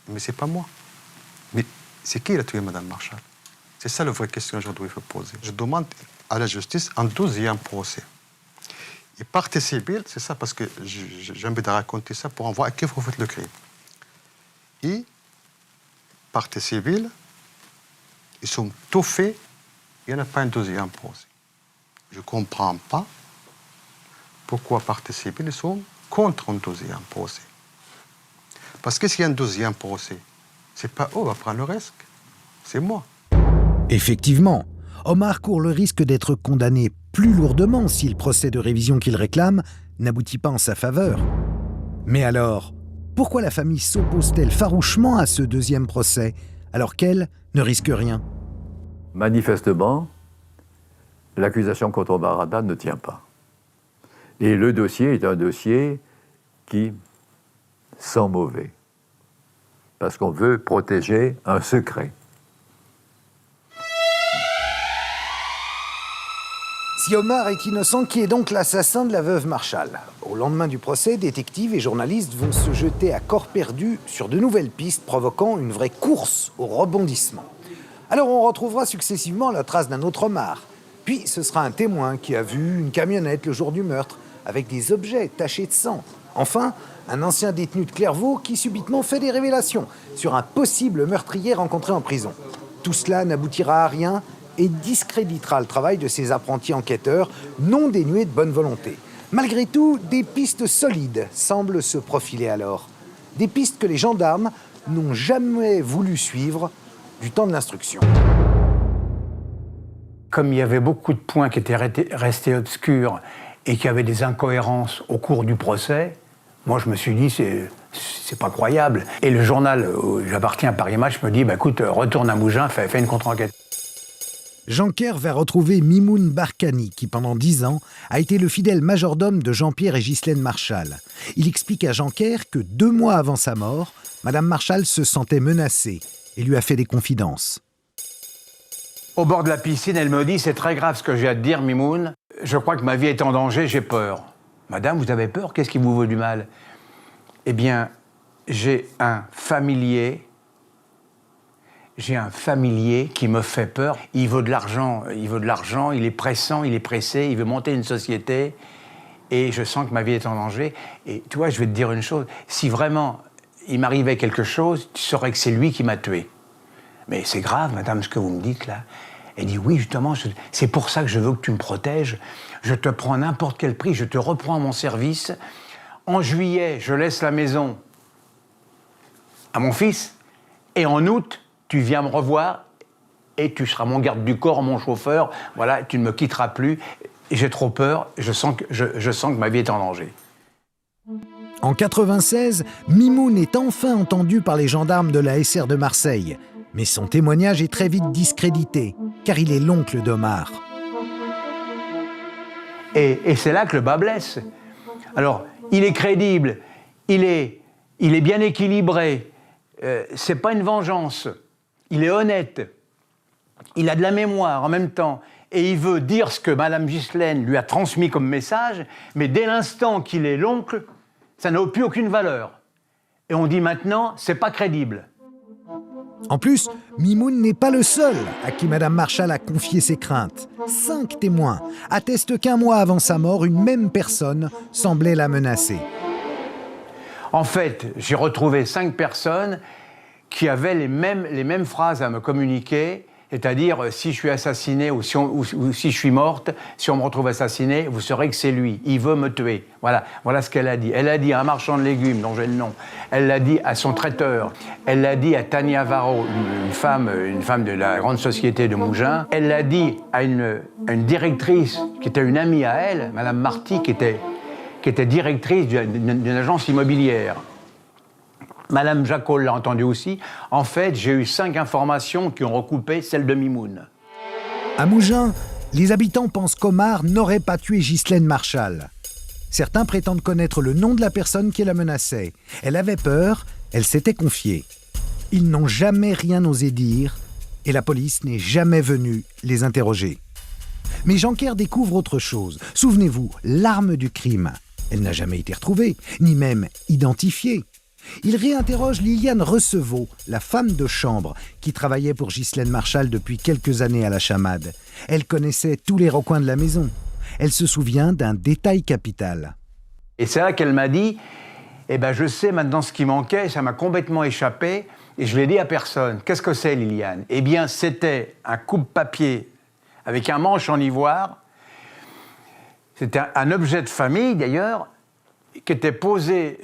Mais c'est pas moi. Mais c'est qui a tué Madame Marshall? C'est ça la vraie question aujourd'hui qu'il faut poser. Je demande à la justice un 12e procès. Et partie civile, c'est ça parce que j'ai envie de raconter ça pour en voir à qui vous faites le crime. Et partie civile, ils sont tout faits, il n'y en a pas un 12e procès. Je ne comprends pas pourquoi partie civile, ils sont contre un 12e procès. Parce que s'il y a un 12e procès, c'est pas eux qui vont prendre le risque, c'est moi. Effectivement, Omar court le risque d'être condamné plus lourdement si le procès de révision qu'il réclame n'aboutit pas en sa faveur. Mais alors, Pourquoi la famille s'oppose-t-elle farouchement à ce deuxième procès, alors qu'elle ne risque rien? Manifestement, l'accusation contre Omar Haddad ne tient pas. Et le dossier est un dossier qui sent mauvais, parce qu'on veut protéger un secret. Si Omar est innocent, qui est donc l'assassin de la veuve Marshall? Au lendemain du procès, détectives et journalistes vont se jeter à corps perdu sur de nouvelles pistes, provoquant une vraie course au rebondissement. Alors on retrouvera successivement la trace d'un autre Omar. Puis ce sera un témoin qui a vu une camionnette le jour du meurtre, avec des objets tachés de sang. Enfin, un ancien détenu de Clairvaux qui subitement fait des révélations sur un possible meurtrier rencontré en prison. Tout cela n'aboutira à rien et discréditera le travail de ces apprentis enquêteurs non dénués de bonne volonté. Malgré tout, des pistes solides semblent se profiler alors. Des pistes que les gendarmes n'ont jamais voulu suivre du temps de l'instruction. Comme il y avait beaucoup de points qui étaient restés obscurs et qu'il y avait des incohérences au cours du procès, moi je me suis dit, c'est pas croyable. Et le journal où j'appartiens, Paris Match, me dit, bah, écoute, retourne à Mougins, fais une contre-enquête. Jeanker va retrouver Mimoun Barkhani, qui pendant 10 ans a été le fidèle majordome de Jean-Pierre et Ghislaine Marshall. Il explique à Jeanker que 2 mois avant sa mort, Madame Marshall se sentait menacée et lui a fait des confidences. Au bord de la piscine, elle me dit, c'est très grave ce que j'ai à te dire, Mimoun. Je crois que ma vie est en danger, j'ai peur. Madame, vous avez peur? Qu'est-ce qui vous veut du mal? Eh bien, j'ai un familier qui me fait peur. Il veut de l'argent, il est pressant, il est pressé, il veut monter une société et je sens que ma vie est en danger. Et tu vois, je vais te dire une chose, si vraiment il m'arrivait quelque chose, tu saurais que c'est lui qui m'a tué. Mais c'est grave, madame, ce que vous me dites là. Elle dit, oui, justement, c'est pour ça que je veux que tu me protèges. Je te prends à n'importe quel prix, je te reprends à mon service. En juillet, je laisse la maison à mon fils et en août, tu viens me revoir et tu seras mon garde du corps, mon chauffeur. Voilà, tu ne me quitteras plus. J'ai trop peur, je sens que ma vie est en danger. En 1996, Mimoun est enfin entendu par les gendarmes de la SR de Marseille. Mais son témoignage est très vite discrédité, car il est l'oncle d'Omar. Et c'est là que le bas blesse. Alors, il est crédible, il est bien équilibré, c'est pas une vengeance. Il est honnête, il a de la mémoire en même temps, et il veut dire ce que Madame Ghislaine lui a transmis comme message, mais dès l'instant qu'il est l'oncle, ça n'a plus aucune valeur. Et on dit maintenant, c'est pas crédible. En plus, Mimoun n'est pas le seul à qui Madame Marshall a confié ses craintes. 5 témoins attestent qu'1 mois avant sa mort, une même personne semblait la menacer. En fait, j'ai retrouvé 5 personnes qui avaient les mêmes phrases à me communiquer, c'est-à-dire si je suis assassiné ou si je suis morte, si on me retrouve assassiné, vous saurez que c'est lui, il veut me tuer. Voilà ce qu'elle a dit. Elle a dit à un marchand de légumes dont j'ai le nom, elle l'a dit à son traiteur, elle l'a dit à Tania Varro, une femme de la grande société de Mougins, elle l'a dit à une directrice qui était une amie à elle, Madame Marty, qui était directrice d'une agence immobilière. Madame Jacol l'a entendu aussi. En fait, j'ai eu 5 informations qui ont recoupé celle de Mimoun. À Mougins, les habitants pensent qu'Omar n'aurait pas tué Ghislaine Marshall. Certains prétendent connaître le nom de la personne qui la menaçait. Elle avait peur, elle s'était confiée. Ils n'ont jamais rien osé dire et la police n'est jamais venue les interroger. Mais Jeanker découvre autre chose. Souvenez-vous, l'arme du crime. Elle n'a jamais été retrouvée, ni même identifiée. Il réinterroge Liliane Recevaux, la femme de chambre, qui travaillait pour Ghislaine Marshall depuis quelques années à la Chamade. Elle connaissait tous les recoins de la maison. Elle se souvient d'un détail capital. Et c'est là qu'elle m'a dit, je sais maintenant ce qui manquait, ça m'a complètement échappé, et je l'ai dit à personne. Qu'est-ce que c'est, Liliane? Eh bien, c'était un coupe-papier avec un manche en ivoire. C'était un objet de famille, d'ailleurs, qui était posé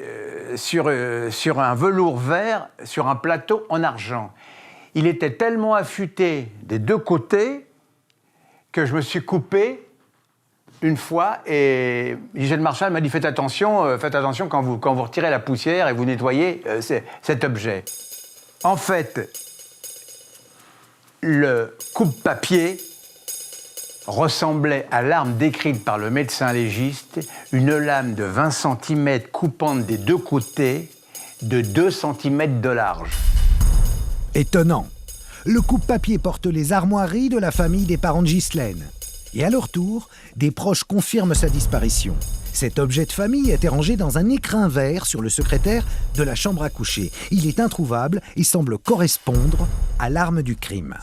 sur un velours vert, sur un plateau en argent. Il était tellement affûté des 2 côtés que je me suis coupé une fois et Gisèle Marchal m'a dit faites attention quand vous retirez la poussière et vous nettoyez cet objet. En fait, le coupe-papier ressemblait à l'arme décrite par le médecin légiste, une lame de 20 cm coupante des deux côtés de 2 cm de large. Étonnant. Le coupe-papier porte les armoiries de la famille des parents de Ghislaine. Et à leur tour, des proches confirment sa disparition. Cet objet de famille était rangé dans un écrin vert sur le secrétaire de la chambre à coucher. Il est introuvable et semble correspondre à l'arme du crime.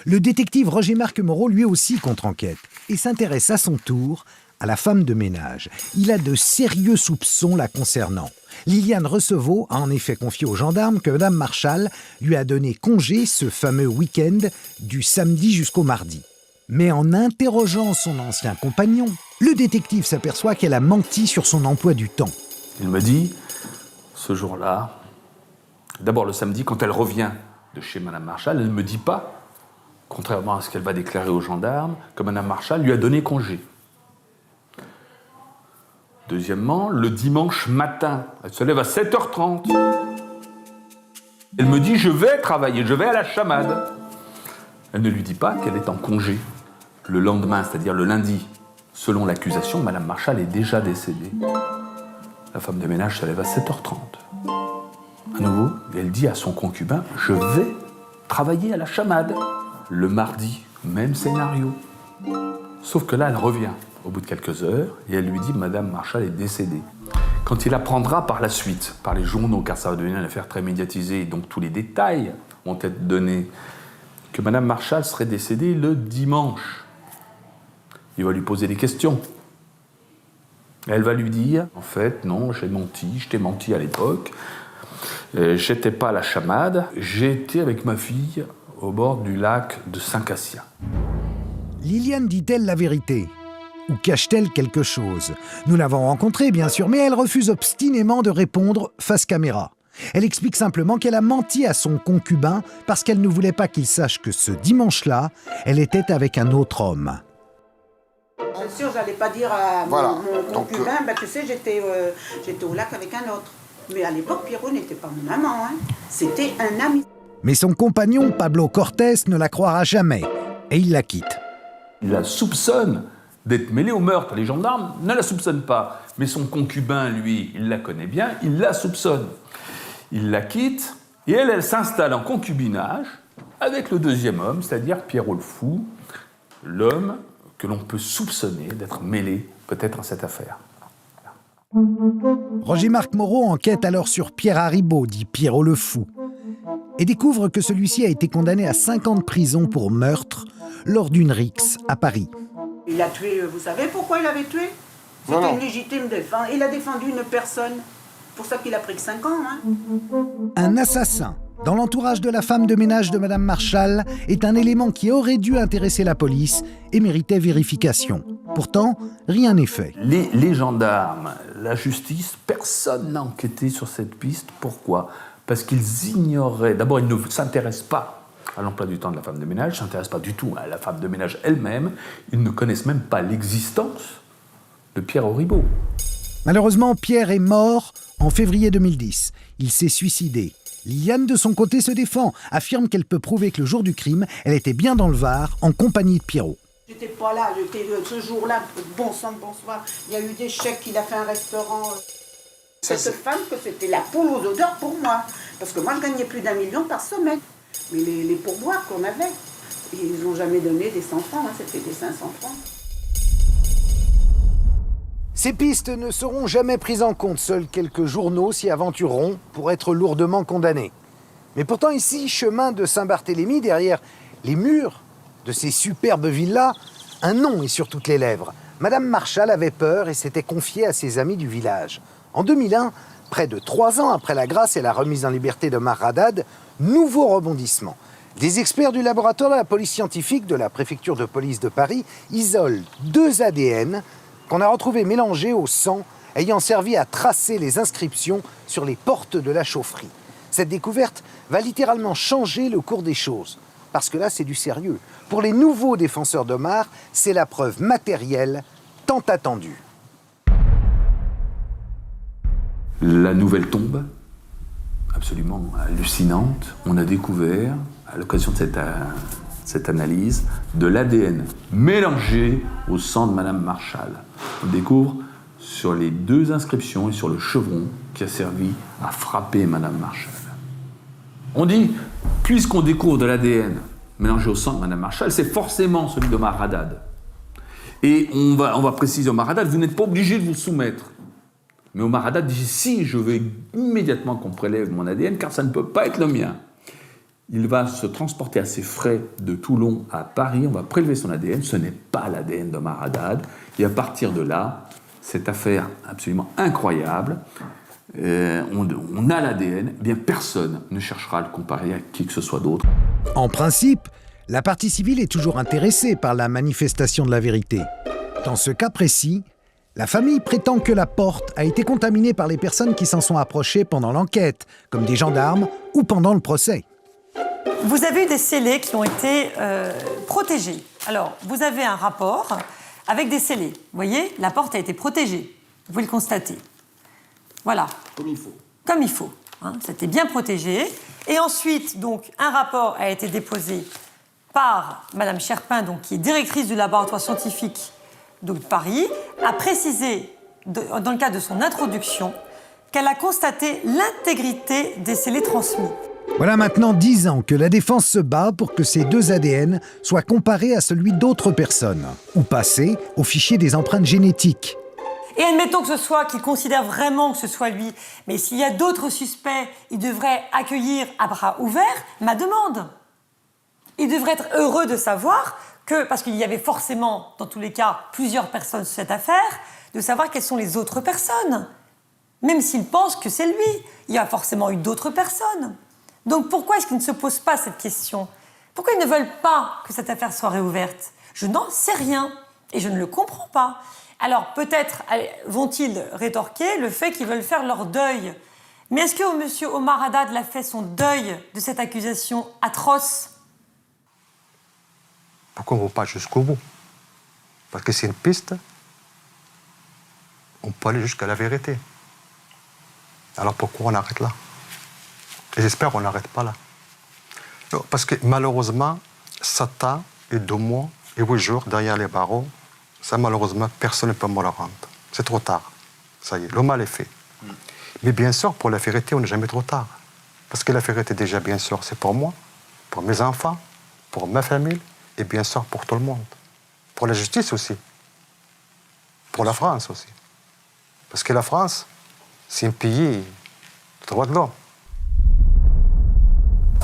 Le détective Roger-Marc Moreau lui aussi contre-enquête et s'intéresse à son tour à la femme de ménage. Il a de sérieux soupçons la concernant. Liliane Recevaux a en effet confié aux gendarmes que Mme Marchal lui a donné congé ce fameux week-end du samedi jusqu'au mardi. Mais en interrogeant son ancien compagnon, le détective s'aperçoit qu'elle a menti sur son emploi du temps. Il me dit, ce jour-là, d'abord le samedi, quand elle revient de chez Mme Marchal, elle ne me dit pas, contrairement à ce qu'elle va déclarer aux gendarmes, que Mme Marchal lui a donné congé. Deuxièmement, le dimanche matin, elle se lève à 7h30. Elle me dit, je vais travailler, je vais à la chamade. Elle ne lui dit pas qu'elle est en congé. Le lendemain, c'est-à-dire le lundi, selon l'accusation, Mme Marchal est déjà décédée. La femme de ménage se lève à 7h30. À nouveau, elle dit à son concubin, je vais travailler à la chamade. Le mardi, même scénario. Sauf que là, elle revient au bout de quelques heures et elle lui dit Madame Marchal est décédée. Quand il apprendra par la suite, par les journaux, car ça va devenir une affaire très médiatisée, donc tous les détails vont être donnés, que Madame Marchal serait décédée le dimanche. Il va lui poser des questions. Elle va lui dire, en fait, non, j'ai menti, je t'ai menti à l'époque, j'étais pas à la chamade, j'étais avec ma fille au bord du lac de Saint-Cassien. Liliane dit-elle la vérité ? Ou cache-t-elle quelque chose ? Nous l'avons rencontrée, bien sûr, mais elle refuse obstinément de répondre face caméra. Elle explique simplement qu'elle a menti à son concubin parce qu'elle ne voulait pas qu'il sache que ce dimanche-là, elle était avec un autre homme. Bien sûr, j'allais pas dire à mon concubin, tu sais, j'étais au lac avec un autre. Mais à l'époque, Pierrot n'était pas mon amant, hein. C'était un ami. Mais son compagnon, Pablo Cortés, ne la croira jamais et il la quitte. Il la soupçonne d'être mêlée au meurtre. Les gendarmes ne la soupçonnent pas. Mais son concubin, lui, il la connaît bien, il la soupçonne. Il la quitte et elle s'installe en concubinage avec le deuxième homme, c'est-à-dire Pierrot le Fou, l'homme que l'on peut soupçonner d'être mêlé peut-être à cette affaire. Roger-Marc Moreau enquête alors sur Pierre Haribo, dit Pierrot le Fou, et découvre que celui-ci a été condamné à 5 ans de prison pour meurtre lors d'une rixe à Paris. Il a tué, vous savez pourquoi il avait tué ? C'était une légitime défense. Il a défendu une personne. C'est pour ça qu'il a pris que 5 ans. Hein. Un assassin dans l'entourage de la femme de ménage de Madame Marchal est un élément qui aurait dû intéresser la police et méritait vérification. Pourtant, rien n'est fait. Les gendarmes, la justice, personne n'a enquêté sur cette piste. Pourquoi ? Parce qu'ils ignoraient... D'abord, ils ne s'intéressent pas à l'emploi du temps de la femme de ménage, ne s'intéressent pas du tout à la femme de ménage elle-même. Ils ne connaissent même pas l'existence de Pierre Haribo. Malheureusement, Pierre est mort en février 2010. Il s'est suicidé. Liliane, de son côté, se défend, affirme qu'elle peut prouver que le jour du crime, elle était bien dans le Var, en compagnie de Pierrot. J'étais pas là, ce jour-là, bon sang, bonsoir. Il y a eu des chèques, il a fait un restaurant. Cette femme, que c'était la poule aux odeurs pour moi. Parce que moi, je gagnais plus d'1 million par semaine. Mais les pourboires qu'on avait, ils n'ont jamais donné des 100 francs, hein, c'était des 500 francs. Ces pistes ne seront jamais prises en compte. Seuls quelques journaux s'y aventureront pour être lourdement condamnés. Mais pourtant ici, chemin de Saint-Barthélemy, derrière les murs de ces superbes villas, un nom est sur toutes les lèvres. Madame Marchal avait peur et s'était confiée à ses amis du village. En 2001, près de 3 ans après la grâce et la remise en liberté d'Omar Haddad, nouveau rebondissement. Des experts du laboratoire de la police scientifique de la préfecture de police de Paris isolent 2 ADN qu'on a retrouvés mélangés au sang ayant servi à tracer les inscriptions sur les portes de la chaufferie. Cette découverte va littéralement changer le cours des choses. Parce que là, c'est du sérieux. Pour les nouveaux défenseurs d'Omar, c'est la preuve matérielle tant attendu. La nouvelle tombe, absolument hallucinante. On a découvert, à l'occasion de cette analyse, de l'ADN mélangé au sang de Madame Marshall. On découvre sur les 2 inscriptions et sur le chevron qui a servi à frapper Madame Marshall. On dit, puisqu'on découvre de l'ADN mélangé au sang de Madame Marshall, c'est forcément celui d'Omar Haddad. Et on va préciser Omar Haddad, vous n'êtes pas obligé de vous soumettre. Mais Omar Haddad dit, si, je veux immédiatement qu'on prélève mon ADN, car ça ne peut pas être le mien. Il va se transporter à ses frais de Toulon à Paris, on va prélever son ADN, ce n'est pas l'ADN d'Omar Haddad. Et à partir de là, cette affaire absolument incroyable, on a l'ADN, eh bien personne ne cherchera à le comparer à qui que ce soit d'autre. En principe, la partie civile est toujours intéressée par la manifestation de la vérité. Dans ce cas précis, la famille prétend que la porte a été contaminée par les personnes qui s'en sont approchées pendant l'enquête, comme des gendarmes ou pendant le procès. Vous avez eu des scellés qui ont été protégés. Alors, vous avez un rapport avec des scellés. Vous voyez, la porte a été protégée. Vous pouvez le constater. Voilà. Comme il faut. Comme il faut. Hein, c'était bien protégé. Et ensuite, donc, un rapport a été déposé par Madame Cherpin, donc, qui est directrice du laboratoire scientifique de Paris, a précisé, dans le cadre de son introduction, qu'elle a constaté l'intégrité des scellés transmis. Voilà maintenant 10 ans que la défense se bat pour que ces 2 ADN soient comparés à celui d'autres personnes, ou passés au fichier des empreintes génétiques. Et admettons que ce soit, qu'il considère vraiment que ce soit lui, mais s'il y a d'autres suspects, il devrait accueillir à bras ouverts ma demande. Il devrait être heureux de savoir que, parce qu'il y avait forcément, dans tous les cas, plusieurs personnes sur cette affaire, de savoir quelles sont les autres personnes. Même s'il pense que c'est lui, il y a forcément eu d'autres personnes. Donc pourquoi est-ce qu'ils ne se posent pas cette question? Pourquoi ils ne veulent pas que cette affaire soit réouverte? Je n'en sais rien et je ne le comprends pas. Alors peut-être vont-ils rétorquer le fait qu'ils veulent faire leur deuil. Mais est-ce que M. Omar Haddad a fait son deuil de cette accusation atroce? Pourquoi on ne va pas jusqu'au bout? Parce que c'est une piste, on peut aller jusqu'à la vérité. Alors pourquoi on arrête là? Et j'espère qu'on n'arrête pas là. Non, parce que malheureusement, 7 ans et 2 mois et 8 jours derrière les barreaux, ça malheureusement, personne ne peut me le rendre. C'est trop tard. Ça y est, le mal est fait. Mais bien sûr, pour la vérité, on n'est jamais trop tard. Parce que la vérité, déjà, bien sûr, c'est pour moi, pour mes enfants, pour ma famille, et bien sûr pour tout le monde. Pour la justice aussi. Pour la France aussi. Parce que la France, c'est un pays de droits de l'homme.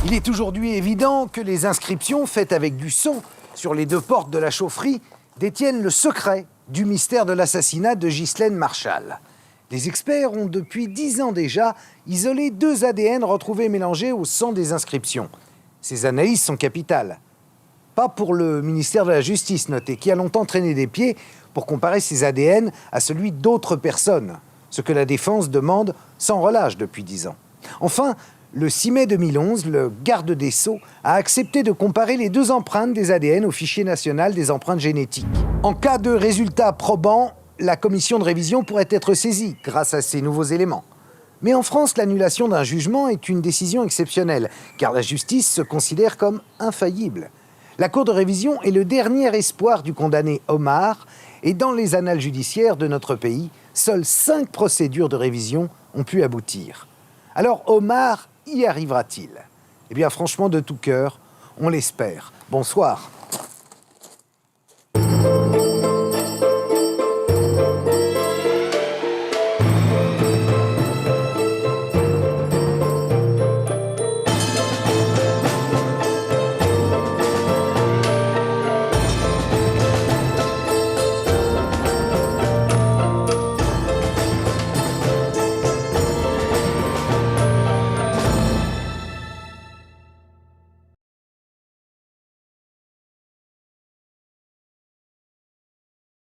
Il est aujourd'hui évident que les inscriptions faites avec du sang sur les 2 portes de la chaufferie détiennent le secret du mystère de l'assassinat de Ghislaine Marshall. Les experts ont depuis 10 ans déjà isolé 2 ADN retrouvés mélangés au sang des inscriptions. Ces analyses sont capitales. Pas pour le ministère de la Justice, notez, qui a longtemps traîné des pieds pour comparer ces ADN à celui d'autres personnes, ce que la défense demande sans relâche depuis 10 ans. Enfin, le 6 mai 2011, le garde des Sceaux a accepté de comparer les 2 empreintes des ADN au fichier national des empreintes génétiques. En cas de résultats probants, la commission de révision pourrait être saisie grâce à ces nouveaux éléments. Mais en France, l'annulation d'un jugement est une décision exceptionnelle, car la justice se considère comme infaillible. La Cour de révision est le dernier espoir du condamné Omar, et dans les annales judiciaires de notre pays, seules 5 procédures de révision ont pu aboutir. Alors Omar y arrivera-t-il? Eh bien franchement, de tout cœur, on l'espère. Bonsoir.